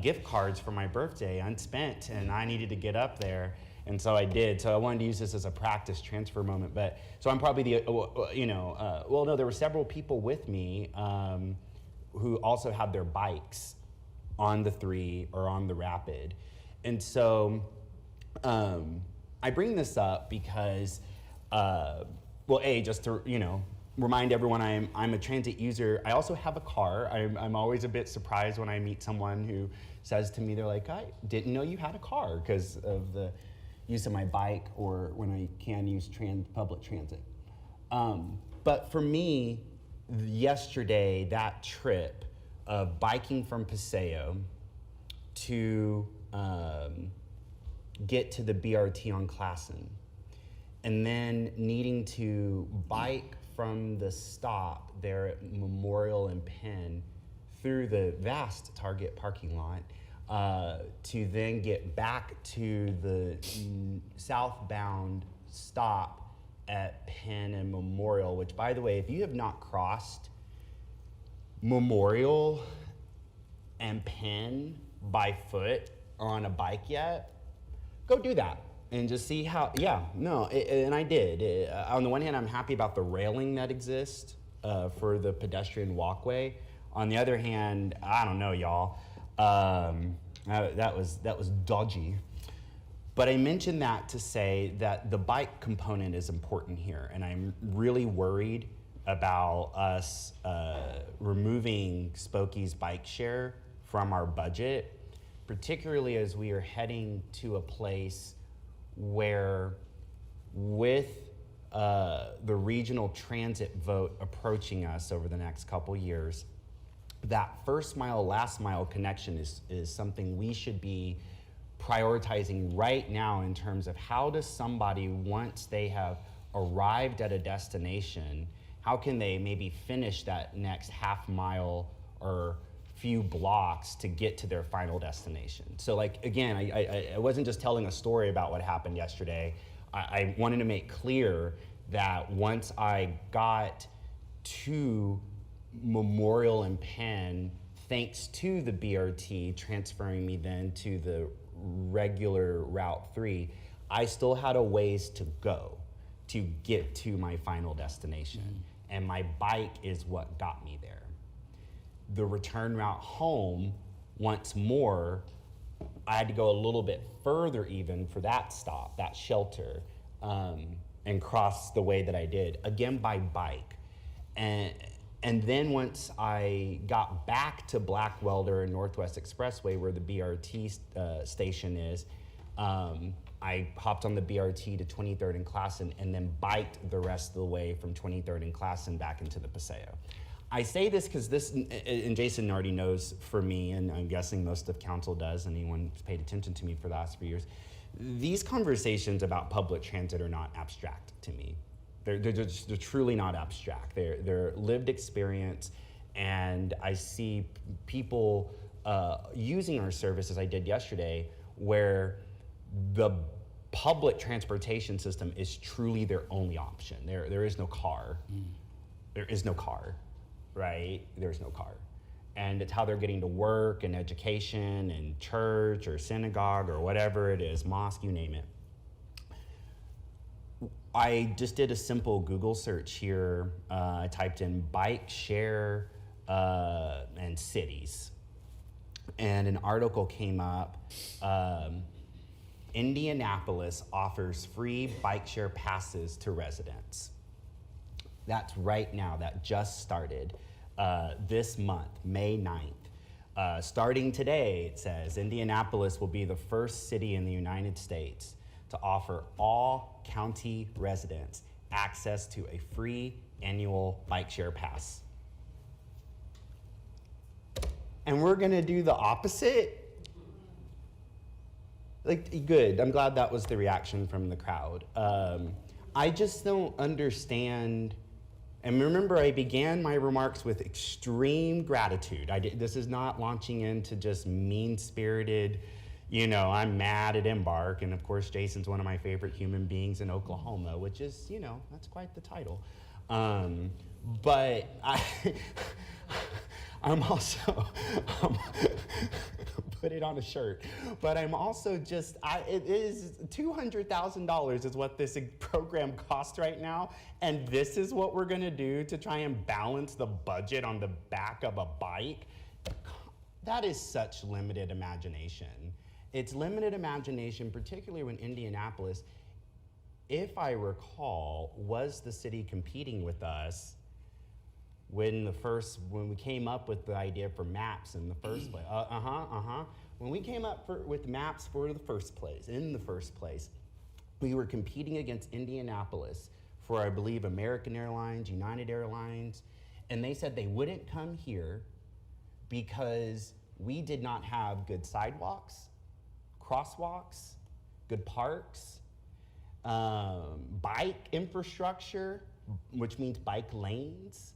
gift cards for my birthday unspent, and I needed to get up there, and so I did. So I wanted to use this as a practice transfer moment. But so I'm probably the well, no, there were several people with me who also had their bikes on the 3 or on the Rapid, and so I bring this up because just to remind everyone I'm a transit user. I also have a car. I'm always a bit surprised when I meet someone who says to me, they're like, I didn't know you had a car, because of the use of my bike or when I can use public transit. But for me, yesterday, that trip of biking from Paseo to get to the BRT on Classen, and then needing to bike from the stop there at Memorial and Penn through the vast Target parking lot to then get back to the southbound stop at Penn and Memorial, which, by the way, if you have not crossed Memorial and Penn by foot or on a bike yet, go do that. And just see how, and I did. On the one hand, I'm happy about the railing that exists for the pedestrian walkway. On the other hand, I don't know, y'all. That was dodgy. But I mentioned that to say that the bike component is important here, and I'm really worried about us removing Spokie's bike share from our budget, particularly as we are heading to a place where, with the regional transit vote approaching us over the next couple years, that first mile, last mile connection is something we should be prioritizing right now, in terms of how does somebody, once they have arrived at a destination, how can they maybe finish that next half mile or few blocks to get to their final destination. So, like, again, I wasn't just telling a story about what happened yesterday. I wanted to make clear that once I got to Memorial and Penn, thanks to the BRT transferring me then to the regular Route 3, I still had a ways to go to get to my final destination. And my bike is what got me there. The return route home, once more, I had to go a little bit further even for that stop, that shelter, and cross the way that I did, again by bike. And then once I got back to Blackwelder and Northwest Expressway, where the BRT station is, I hopped on the BRT to 23rd and Classen, and then biked the rest of the way from 23rd and Classen back into the Paseo. I say this because this, and Jason already knows for me, and I'm guessing most of council does, anyone who's paid attention to me for the last few years, these conversations about public transit are not abstract to me. They're truly not abstract. They're lived experience, and I see people using our service as I did yesterday, where the public transportation system is truly their only option. There is no car. There is no car, right? There's no car. And it's how they're getting to work and education and church or synagogue or whatever it is, mosque, you name it. I just did a simple Google search here. I typed in bike share and cities. And an article came up. Indianapolis offers free bike share passes to residents. That's right now, that just started this month, May 9th. Starting today, it says, Indianapolis will be the first city in the United States to offer all county residents access to a free annual bike share pass. And we're gonna do the opposite? Like, good, I'm glad that was the reaction from the crowd. I just don't understand. And remember, I began my remarks with extreme gratitude. This is not launching into just mean-spirited, I'm mad at Embark. And of course, Jason's one of my favorite human beings in Oklahoma, which is, that's quite the title. But I'm also, put it on a shirt, but I'm also just, it is $200,000 is what this program costs right now, and this is what we're gonna do to try and balance the budget on the back of a bike? That is such limited imagination. It's limited imagination, particularly when Indianapolis, if I recall, was the city competing with us when we came up with the idea for maps in the first place. When we came up with maps in the first place, we were competing against Indianapolis for, I believe, American Airlines, United Airlines, and they said they wouldn't come here because we did not have good sidewalks, crosswalks, good parks, bike infrastructure, which means bike lanes.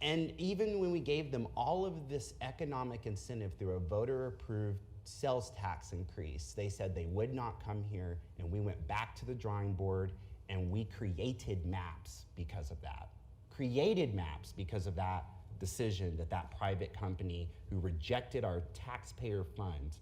And even when we gave them all of this economic incentive through a voter-approved sales tax increase, they said they would not come here, and we went back to the drawing board, and we created maps because of that. Created maps because of that decision that private company who rejected our taxpayer funds.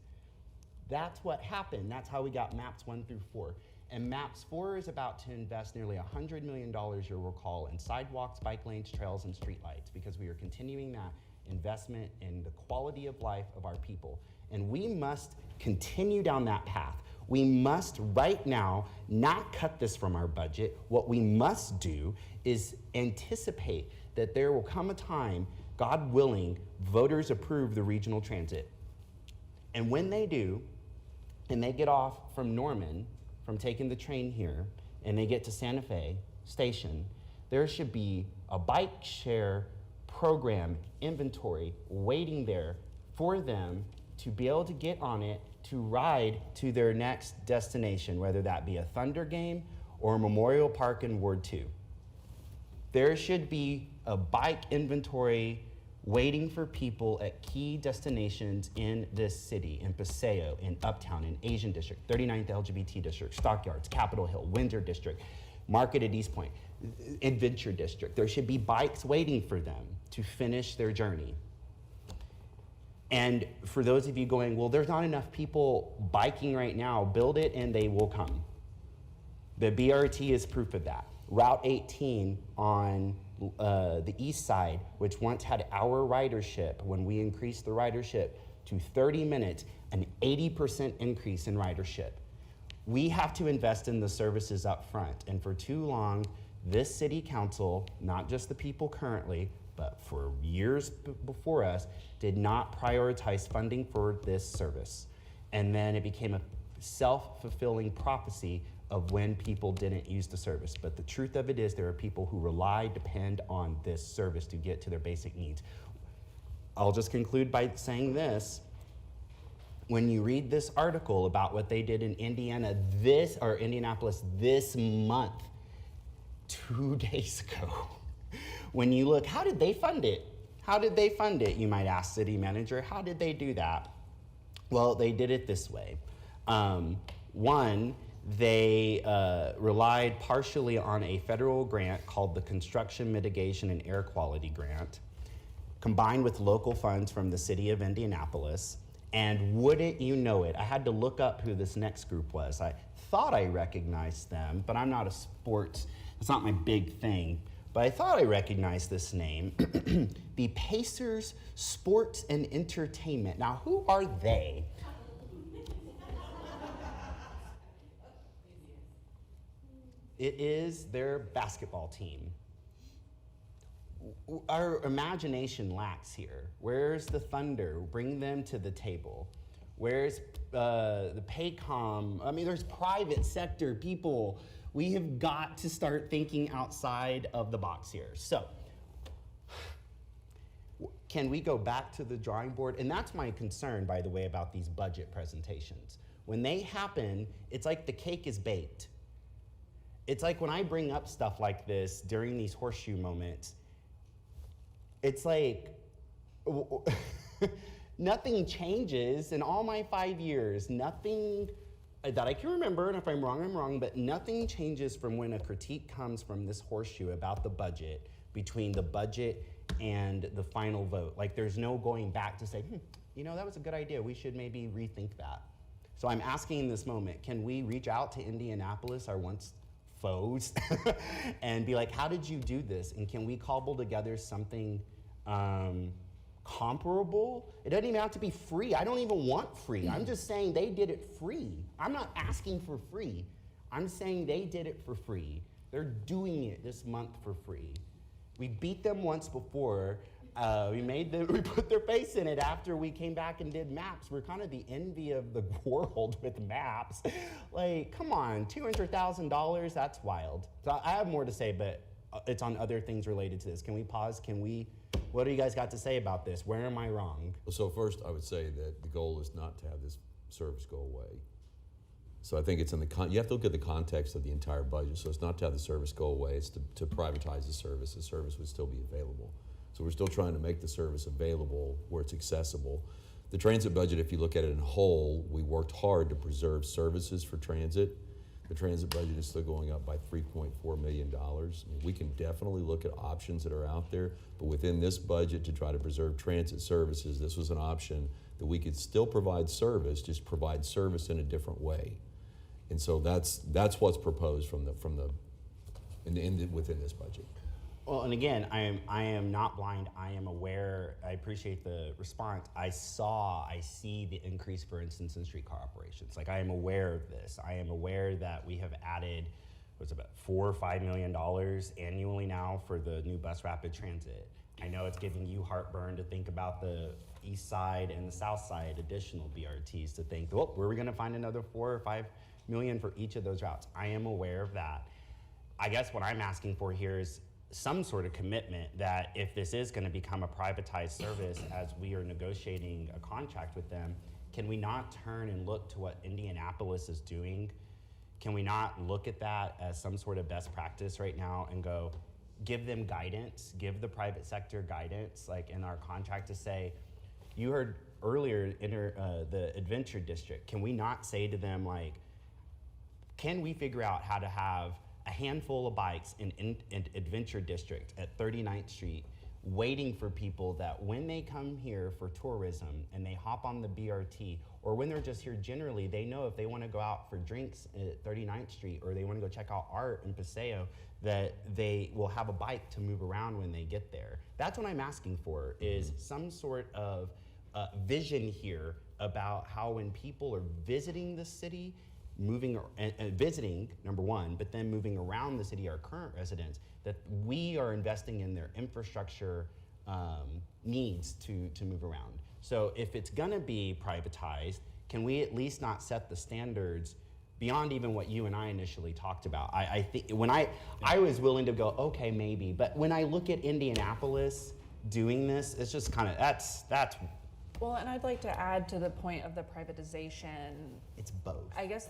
That's what happened. That's how we got maps 1 through 4. And MAPS 4 is about to invest nearly $100 million, you'll recall, in sidewalks, bike lanes, trails, and streetlights, because we are continuing that investment in the quality of life of our people. And we must continue down that path. We must right now not cut this from our budget. What we must do is anticipate that there will come a time, God willing, voters approve the regional transit. And when they do, and they get off from Norman, from taking the train here, and they get to Santa Fe Station, there should be a bike share program inventory waiting there for them to be able to get on it to ride to their next destination, whether that be a Thunder game or Memorial Park in Ward 2. There should be a bike inventory waiting for people at key destinations in this city, in Paseo, in Uptown, in Asian District, 39th LGBT District, Stockyards, Capitol Hill, Windsor District, Market at East Point, Adventure District. There should be bikes waiting for them to finish their journey. And for those of you going, well, there's not enough people biking right now, build it and they will come. The BRT is proof of that. Route 18 on the east side, which once had our ridership, when we increased the ridership to 30 minutes, an 80% increase in ridership. We have to invest in the services up front. And for too long, this city council, not just the people currently, but for years before us, did not prioritize funding for this service. And then it became a self-fulfilling prophecy of when people didn't use the service. But the truth of it is there are people who depend on this service to get to their basic needs. I'll just conclude by saying this. When you read this article about what they did in Indianapolis this month, 2 days ago, when you look, how did they fund it? How did they fund it, you might ask, city manager? How did they do that? Well, they did it this way. One, they relied partially on a federal grant called the Construction Mitigation and Air Quality Grant, combined with local funds from the city of Indianapolis. And wouldn't you know it, I had to look up who this next group was. I thought I recognized them, but I'm not a sports, it's not my big thing. But I thought I recognized this name, the Pacers Sports and Entertainment. Now, who are they? It is their basketball team. Our imagination lacks here. Where's the Thunder? Bring them to the table. Where's the Paycom? I mean, there's private sector people. We have got to start thinking outside of the box here. So, can we go back to the drawing board? And that's my concern, by the way, about these budget presentations. When they happen, it's like the cake is baked. It's like when I bring up stuff like this during these horseshoe moments, it's like nothing changes in all my 5 years. Nothing that I can remember, and if I'm wrong, but nothing changes from when a critique comes from this horseshoe about the budget, between the budget and the final vote. Like there's no going back to say, you know, that was a good idea. We should maybe rethink that. So I'm asking in this moment, can we reach out to Indianapolis, our once foes, and be like, how did you do this? And can we cobble together something comparable? It doesn't even have to be free. I don't even want free. I'm just saying they did it free. I'm not asking for free. I'm saying they did it for free. They're doing it this month for free. We beat them once before. We put their face in it after we came back and did maps. We're kind of the envy of the world with maps. Like, come on, $200,000, that's wild. So I have more to say, but it's on other things related to this. Can we pause? What do you guys got to say about this? Where am I wrong? So first, I would say that the goal is not to have this service go away. So I think it's you have to look at the context of the entire budget. So it's not to have the service go away, it's to privatize the service. The service would still be available. So we're still trying to make the service available where it's accessible. The transit budget, if you look at it in whole, we worked hard to preserve services for transit. The transit budget is still going up by $3.4 million. I mean, we can definitely look at options that are out there, but within this budget to try to preserve transit services, this was an option that we could still provide service, just provide service in a different way. And so that's what's proposed within this budget. Well, and again, I am not blind. I am aware. I appreciate the response. I see the increase, for instance, in streetcar operations. Like I am aware of this. I am aware that we have added, what's about $4 or $5 million annually now for the new bus rapid transit. I know it's giving you heartburn to think about the east side and the south side additional BRTs to think, well, where are we going to find another $4 or $5 million for each of those routes? I am aware of that. I guess what I'm asking for here is some sort of commitment that if this is going to become a privatized service as we are negotiating a contract with them, can we not turn and look to what Indianapolis is doing? Can we not look at that as some sort of best practice right now and go, give them guidance, give the private sector guidance, like in our contract to say, you heard earlier the Adventure District, can we not say to them like, can we figure out how to have a handful of bikes in Adventure District at 39th Street waiting for people that when they come here for tourism and they hop on the BRT, or when they're just here generally, they know if they want to go out for drinks at 39th Street or they want to go check out art in Paseo, that they will have a bike to move around when they get there. That's what I'm asking for, is some sort of vision here about how when people are visiting the city, visiting, number one, but then moving around the city, our current residents, that we are investing in their infrastructure needs to move around. So if it's gonna be privatized, can we at least not set the standards beyond even what you and I initially talked about. I think when I was willing to go, okay, maybe, but when I look at Indianapolis doing this, it's just kind of, that's, Well, and I'd like to add to the point of the privatization. it's both. I guess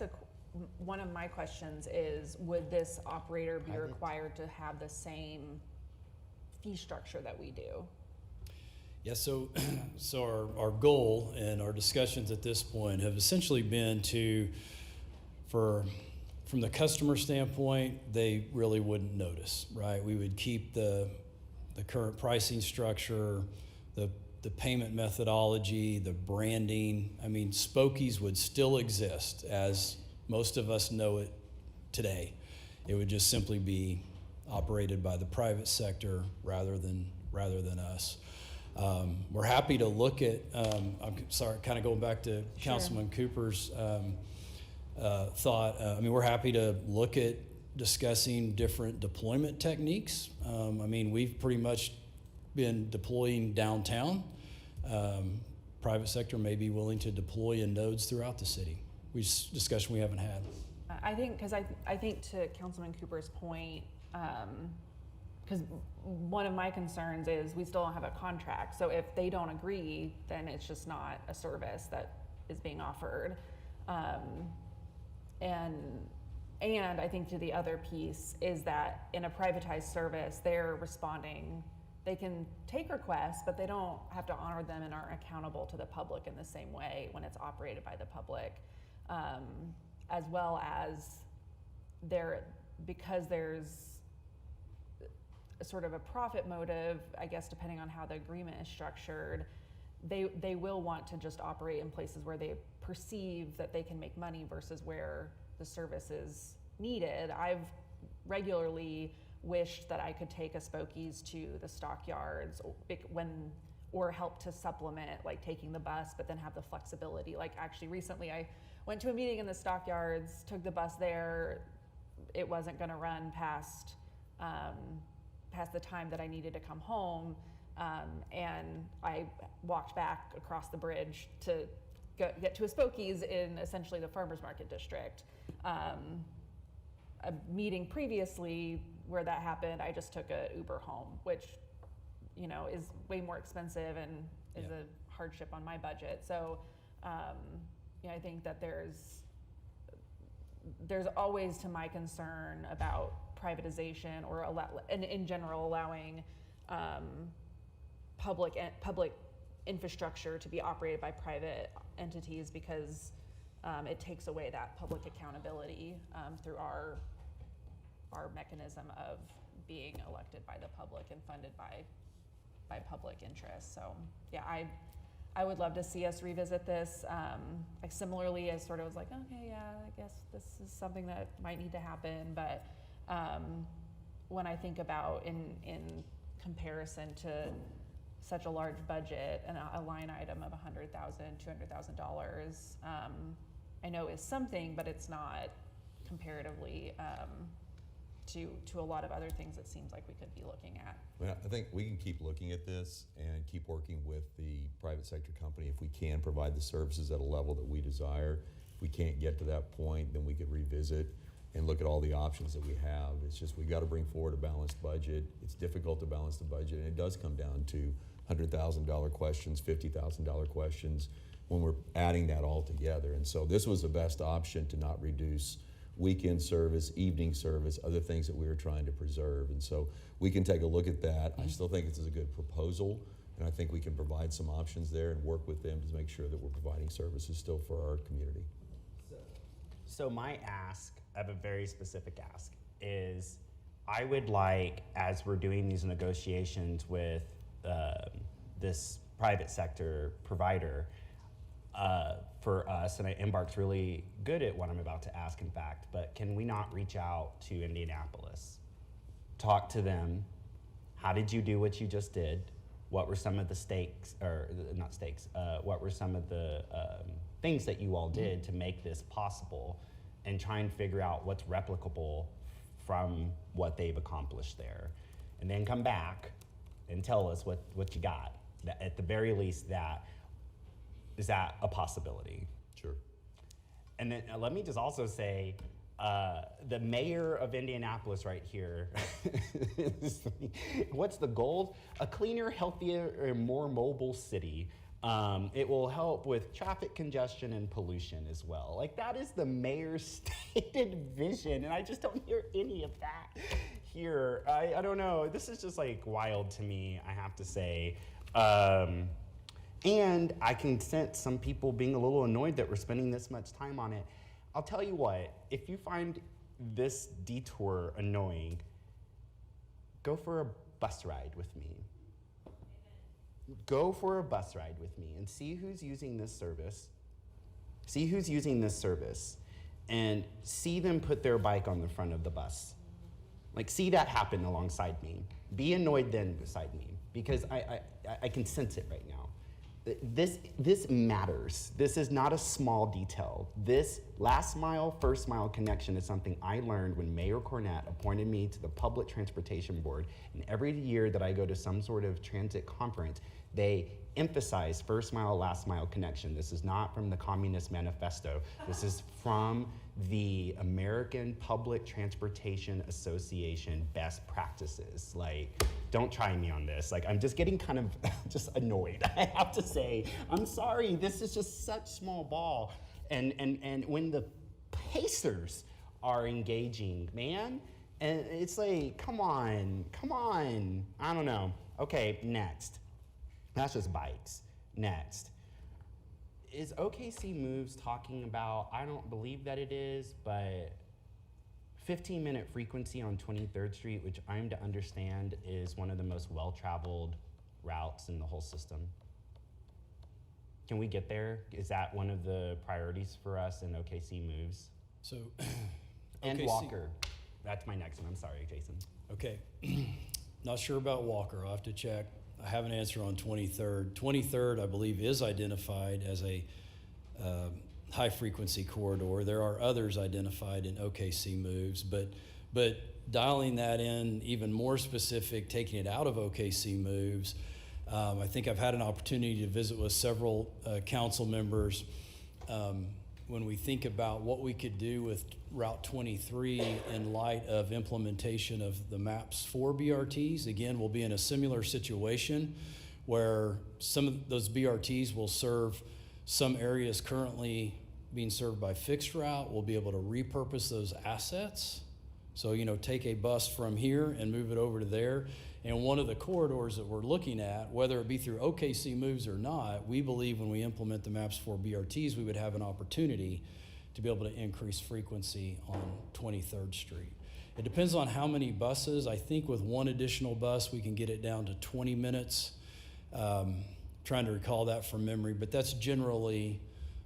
one of my questions is, would this operator be required to have the same fee structure that we do? Yeah, so our goal and our discussions at this point have essentially been from the customer standpoint, they really wouldn't notice, right? We would keep the current pricing structure, the payment methodology, the branding. I mean, Spokey's would still exist as most of us know it today. It would just simply be operated by the private sector rather than us. We're happy to look at, I'm sorry, kind of going back to Councilman Cooper's thought. I mean, we're happy to look at discussing different deployment techniques. I mean, we've pretty much been deploying downtown. Private sector may be willing to deploy in nodes throughout the city. Discussion we haven't had. I think, because I think to Councilman Cooper's point, because one of my concerns is we still don't have a contract. So if they don't agree, then it's just not a service that is being offered. And I think to the other piece is that in a privatized service, they're responding. They can take requests, but they don't have to honor them and aren't accountable to the public in the same way when it's operated by the public. As well as because there's sort of a profit motive, I guess, depending on how the agreement is structured, they will want to just operate in places where they perceive that they can make money versus where the service is needed. I've regularly wished that I could take a Spokey's to the stockyards or help to supplement, like taking the bus, but then have the flexibility. Like actually recently I went to a meeting in the stockyards, took the bus there. It wasn't gonna run past the time that I needed to come home. And I walked back across the bridge to get to a Spokey's in essentially the farmer's market district. A meeting previously where that happened, I just took a Uber home, which, you know, is way more expensive and is a hardship on my budget. So, you know, I think that there's always, to my concern, about privatization or in general allowing public infrastructure to be operated by private entities, because it takes away that public accountability through our mechanism of being elected by the public and funded by public interest. So yeah, I would love to see us revisit this. I similarly, I sort of was like, okay, yeah, I guess this is something that might need to happen. But when I think about in comparison to such a large budget and a line item of $100,000, $200,000, I know is something, but it's not comparatively to a lot of other things it seems like we could be looking at. Well, I think we can keep looking at this and keep working with the private sector company if we can provide the services at a level that we desire. If we can't get to that point, then we could revisit and look at all the options that we have. It's just we've got to bring forward a balanced budget. It's difficult to balance the budget, and it does come down to $100,000 questions, $50,000 questions when we're adding that all together. And so this was the best option to not reduce weekend service, evening service, other things that we were trying to preserve. And so we can take a look at that. I still think this is a good proposal, and I think we can provide some options there and work with them to make sure that we're providing services still for our community. So my ask, I have a very specific ask, is I would like, as we're doing these negotiations with this private sector provider, for us, and Embark's really good at what I'm about to ask, in fact, but can we not reach out to Indianapolis, talk to them? How did you do what you just did? What were some of the stakes, or not stakes, what were some of the things that you all did to make this possible, and try and figure out what's replicable from what they've accomplished there. And then come back and tell us what you got. At the very least, is that a possibility? Sure. And then let me just also say, the mayor of Indianapolis right here, what's the goal? A cleaner, healthier, and more mobile city. It will help with traffic congestion and pollution as well. Like, that is the mayor's stated vision, and I just don't hear any of that here. I don't know. This is just like wild to me, I have to say. And I can sense some people being a little annoyed that we're spending this much time on it. I'll tell you what, if you find this detour annoying, go for a bus ride with me. Go for a bus ride with me and see who's using this service. See who's using this service and see them put their bike on the front of the bus. Like, see that happen alongside me. Be annoyed then beside me, because I can sense it right now. This matters. This is not a small detail. This last mile, first mile connection is something I learned when Mayor Cornett appointed me to the Public Transportation Board. And every year that I go to some sort of transit conference, they emphasize first mile, last mile connection. This is not from the Communist Manifesto. This is from the American Public Transportation Association best practices. Like, don't try me on this. Like, I'm just getting kind of just annoyed, I have to say. I'm sorry, this is just such small ball. And when the Pacers are engaging, man, and it's like, come on. I don't know. Okay, next. That's just bikes. Next. Is OKC Moves talking about, I don't believe that it is, but 15-minute frequency on 23rd Street, which I'm to understand is one of the most well-traveled routes in the whole system. Can we get there? Is that one of the priorities for us in OKC Moves? So, And OKC Walker. That's my next one. I'm sorry, Jason. Okay. Not sure about Walker. I'll have to check. I have an answer on 23rd. 23rd, I believe, is identified as a high-frequency corridor. There are others identified in OKC Moves, but dialing that in even more specific, taking it out of OKC Moves, I think I've had an opportunity to visit with several council members. When we think about what we could do with Route 23 in light of implementation of the MAPS 4 BRTs, again, we'll be in a similar situation where some of those BRTs will serve some areas currently being served by fixed route. We'll be able to repurpose those assets. So, take a bus from here and move it over to there. And one of the corridors that we're looking at, whether it be through OKC Moves or not, we believe when we implement the MAPS 4 BRTs, we would have an opportunity to be able to increase frequency on 23rd Street. It depends on how many buses. I think with one additional bus, we can get it down to 20 minutes. Trying to recall that from memory, but that's generally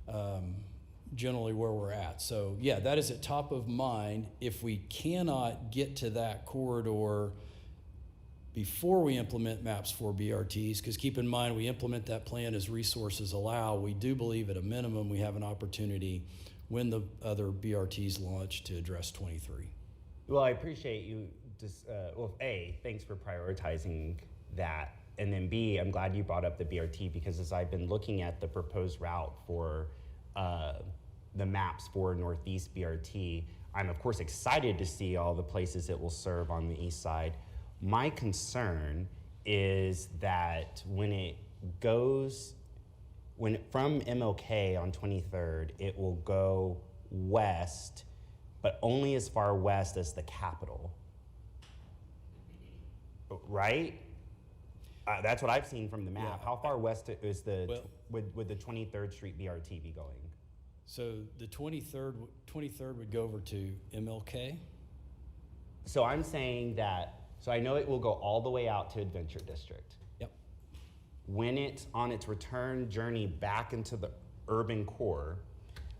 where we're at. So yeah, that is at top of mind. If we cannot get to that corridor before we implement MAPS 4 BRTs, because keep in mind, we implement that plan as resources allow, we do believe at a minimum we have an opportunity when the other BRTs launch to address 23. Well, I appreciate you just, A, thanks for prioritizing that. And then B, I'm glad you brought up the BRT, because as I've been looking at the proposed route for the MAPS 4 Northeast BRT, I'm of course excited to see all the places it will serve on the east side. My concern is that when it goes, from MLK on 23rd, it will go west, but only as far west as the Capitol, right? That's what I've seen from the map. Yeah. How far west is would the 23rd Street BRT be going? So the 23rd would go over to MLK. So I'm saying that, so I know it will go all the way out to Adventure District. Yep. When it's on its return journey back into the urban core,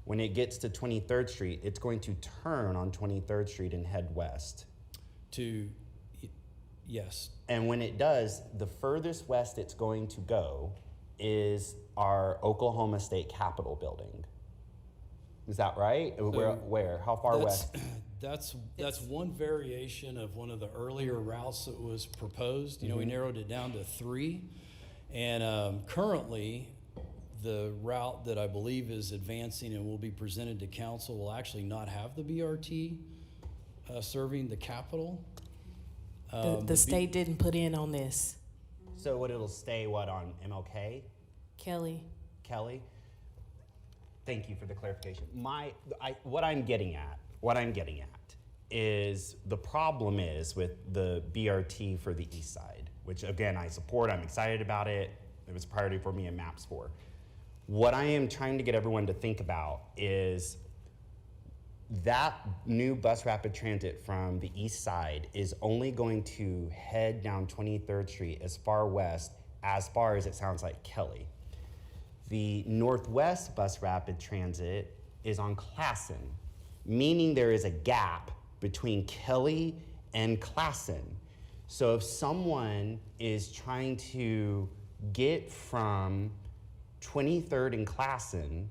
when it gets to 23rd Street, it's going to turn on 23rd Street and head west. Yes. And when it does, the furthest west it's going to go is our Oklahoma State Capitol building. Is that right? Where? How far west? That's one variation of one of the earlier routes that was proposed. We narrowed it down to 3. And currently, the route that I believe is advancing and will be presented to council will actually not have the BRT serving the capital. The state didn't put in on this. So what, it'll stay what, on MLK, Kelly, Thank you for the clarification. What I'm getting at is the problem is with the BRT for the east side, which again, I support, I'm excited about it. It was a priority for me in MAPS 4. What I am trying to get everyone to think about is that new bus rapid transit from the east side is only going to head down 23rd Street as far west as far as it sounds like Kelly. The northwest bus rapid transit is on Classen, meaning there is a gap between Kelly and Classen. So if someone is trying to get from 23rd and Classen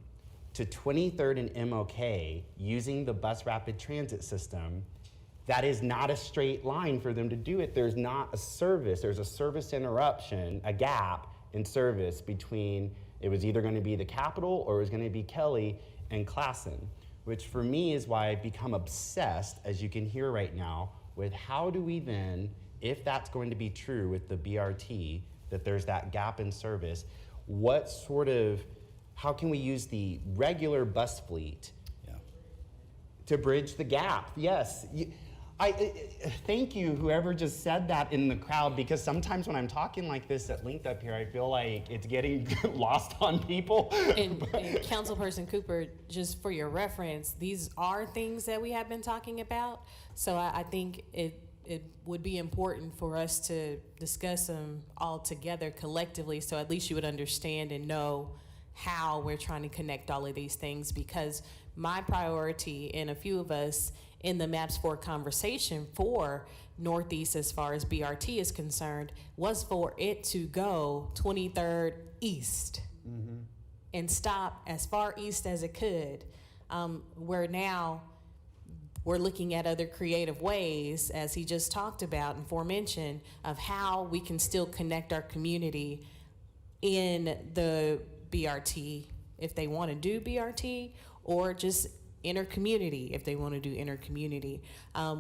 to 23rd and MLK using the bus rapid transit system, that is not a straight line for them to do it. There's not a service. There's a service interruption, a gap in service between, it was either going to be the Capitol or it was going to be Kelly and Classen, which for me is why I've become obsessed, as you can hear right now, with how do we then, if that's going to be true with the BRT, that there's that gap in service, what sort of, how can we use the regular bus fleet to bridge the gap? Yes. Thank you, whoever just said that in the crowd, because sometimes when I'm talking like this at length up here, I feel like it's getting lost on people. and Councilperson Cooper, just for your reference, these are things that we have been talking about. So I think it would be important for us to discuss them all together collectively, so at least you would understand and know how we're trying to connect all of these things, because my priority and a few of us in the MAPS 4 conversation for Northeast as far as BRT is concerned was for it to go 23rd east and stop as far east as it could. Where now we're looking at other creative ways, as he just talked about and forementioned, of how we can still connect our community in the BRT if they want to do BRT, or just inter-community if they want to do inter-community.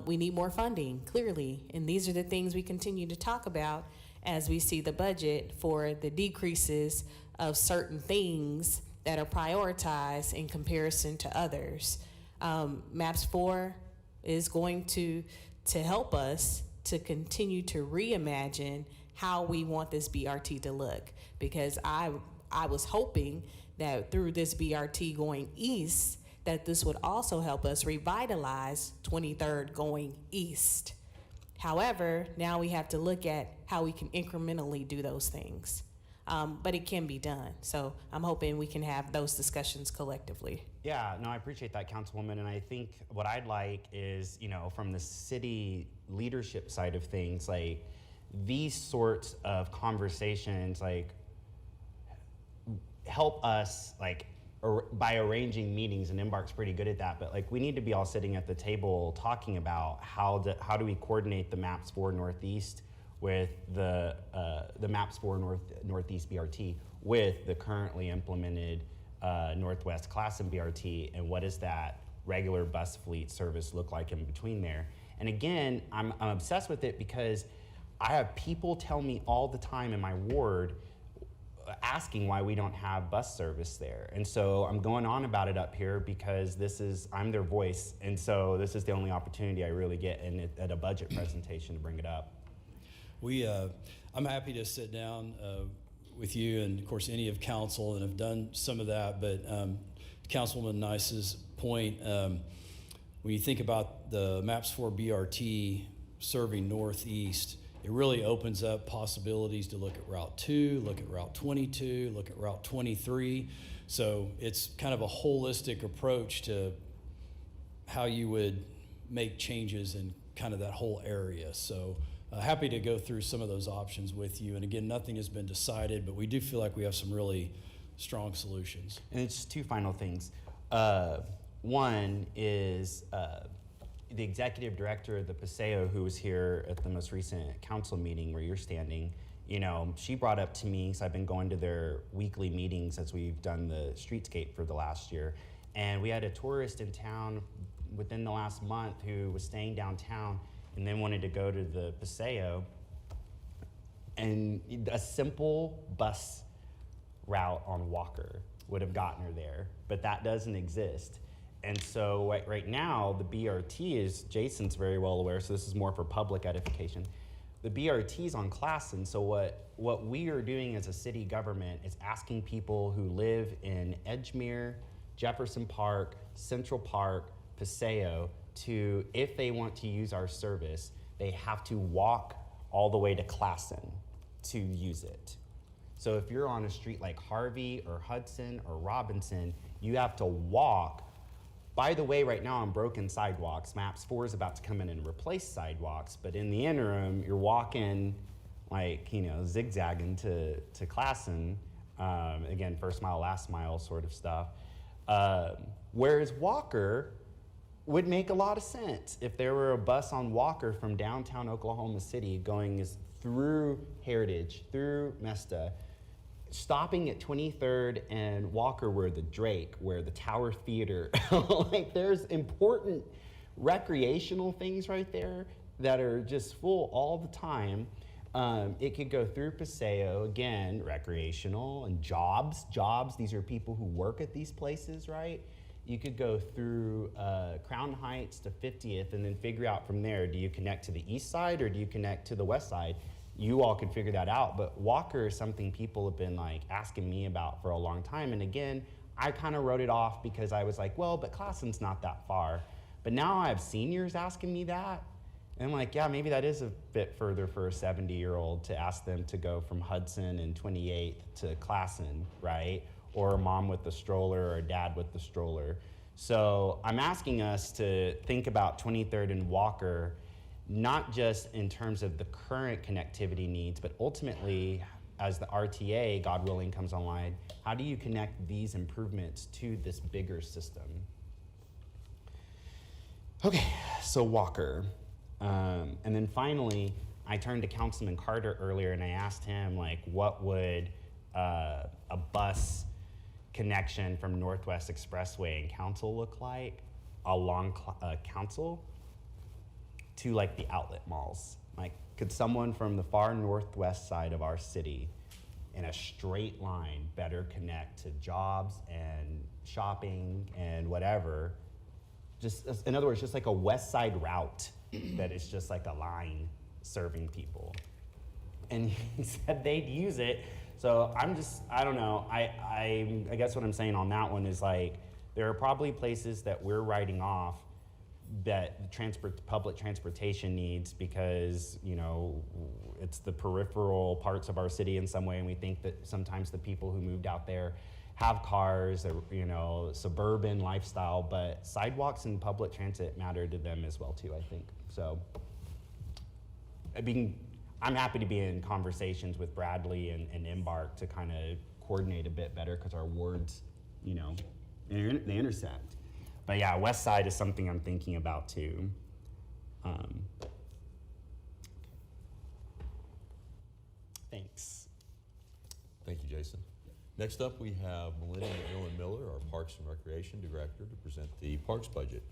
We need more funding, clearly, and these are the things we continue to talk about as we see the budget for the decreases of certain things that are prioritized in comparison to others. MAPS 4 is going to help us to continue to reimagine how we want this BRT to look, because I was hoping that through this BRT going east, that this would also help us revitalize 23rd going east. However, now we have to look at how we can incrementally do those things. But it can be done. So I'm hoping we can have those discussions collectively. Yeah, no, I appreciate that, Councilwoman, and I think what I'd like is, from the city leadership side of things, like these sorts of conversations, like help us, like by arranging meetings, and Embark's pretty good at that, but like we need to be all sitting at the table talking about how do we coordinate the MAPS 4 Northeast with the MAPS 4 Northeast BRT with the currently implemented Northwest Classen BRT, and what does that regular bus fleet service look like in between there? And again, I'm obsessed with it because I have people tell me all the time in my ward asking why we don't have bus service there. And so I'm going on about it up here because I'm their voice. And so this is the only opportunity I really get at a budget presentation to bring it up. I'm happy to sit down with you and of course any of council, and have done some of that, but Councilwoman Nice's point, when you think about the MAPS 4 BRT serving Northeast, it really opens up possibilities to look at Route 2, look at Route 22, look at Route 23. So it's kind of a holistic approach to how you would make changes in kind of that whole area. So happy to go through some of those options with you. And again, nothing has been decided, but we do feel like we have some really strong solutions. And it's just two final things. One is the executive director of the PASEO, who was here at the most recent council meeting where you're standing, you know, she brought up to me, so I've been going to their weekly meetings as we've done the streetscape for the last year. And we had a tourist in town within the last month who was staying downtown and then wanted to go to the Paseo. And a simple bus route on Walker would have gotten her there, but that doesn't exist. And so right now, the BRT is, Jason's very well aware, so this is more for public edification. The BRT is on Classen, so what we are doing as a city government is asking people who live in Edgemere, Jefferson Park, Central Park, Paseo, to, if they want to use our service, they have to walk all the way to Classen to use it. So if you're on a street like Harvey or Hudson or Robinson, you have to walk. By the way, right now on broken sidewalks, MAPS 4 is about to come in and replace sidewalks, but in the interim, you're walking like, you know, zigzagging to Classen, again, first mile, last mile sort of stuff. Whereas Walker would make a lot of sense if there were a bus on Walker from downtown Oklahoma City going through Heritage, through Mesta, stopping at 23rd and Walker where the Drake, where the Tower Theater, like there's important recreational things right there that are just full all the time. It could go through Paseo, again, recreational, and jobs, these are people who work at these places, right? You could go through Crown Heights to 50th and then figure out from there, do you connect to the east side or do you connect to the west side? You all can figure that out, but Walker is something people have been like asking me about for a long time. And again, I kind of wrote it off because I was like, well, but Classen's not that far. But now I have seniors asking me that. And I'm like, yeah, maybe that is a bit further for a 70-year-old to ask them to go from Hudson and 28th to Classen, right? Or a mom with the stroller or a dad with the stroller. So I'm asking us to think about 23rd and Walker, not just in terms of the current connectivity needs, but ultimately, as the RTA, God willing, comes online, how do you connect these improvements to this bigger system? Okay, so Walker. And then finally, I turned to Councilman Carter earlier and I asked him, like, what would a bus connection from Northwest Expressway and Council look like along Council to like the outlet malls? Like, could someone from the far northwest side of our city in a straight line better connect to jobs and shopping and whatever? Just, in other words, just like a west side route that is just like a line serving people. And he said they'd use it. So I don't know. I guess what I'm saying on that one is like, there are probably places that we're writing off that public transportation needs because, you know, it's the peripheral parts of our city in some way, and we think that sometimes the people who moved out there have cars or, you know, suburban lifestyle, but sidewalks and public transit matter to them as well too, I think. So I'm happy to be in conversations with Bradley and Embark to kind of coordinate a bit better because our wards, you know, they intersect. But yeah, West Side is something I'm thinking about too. Thanks. Thank you, Jason. Next up, we have Melinda McMillan Miller, our Parks and Recreation Director, to present the Parks budget.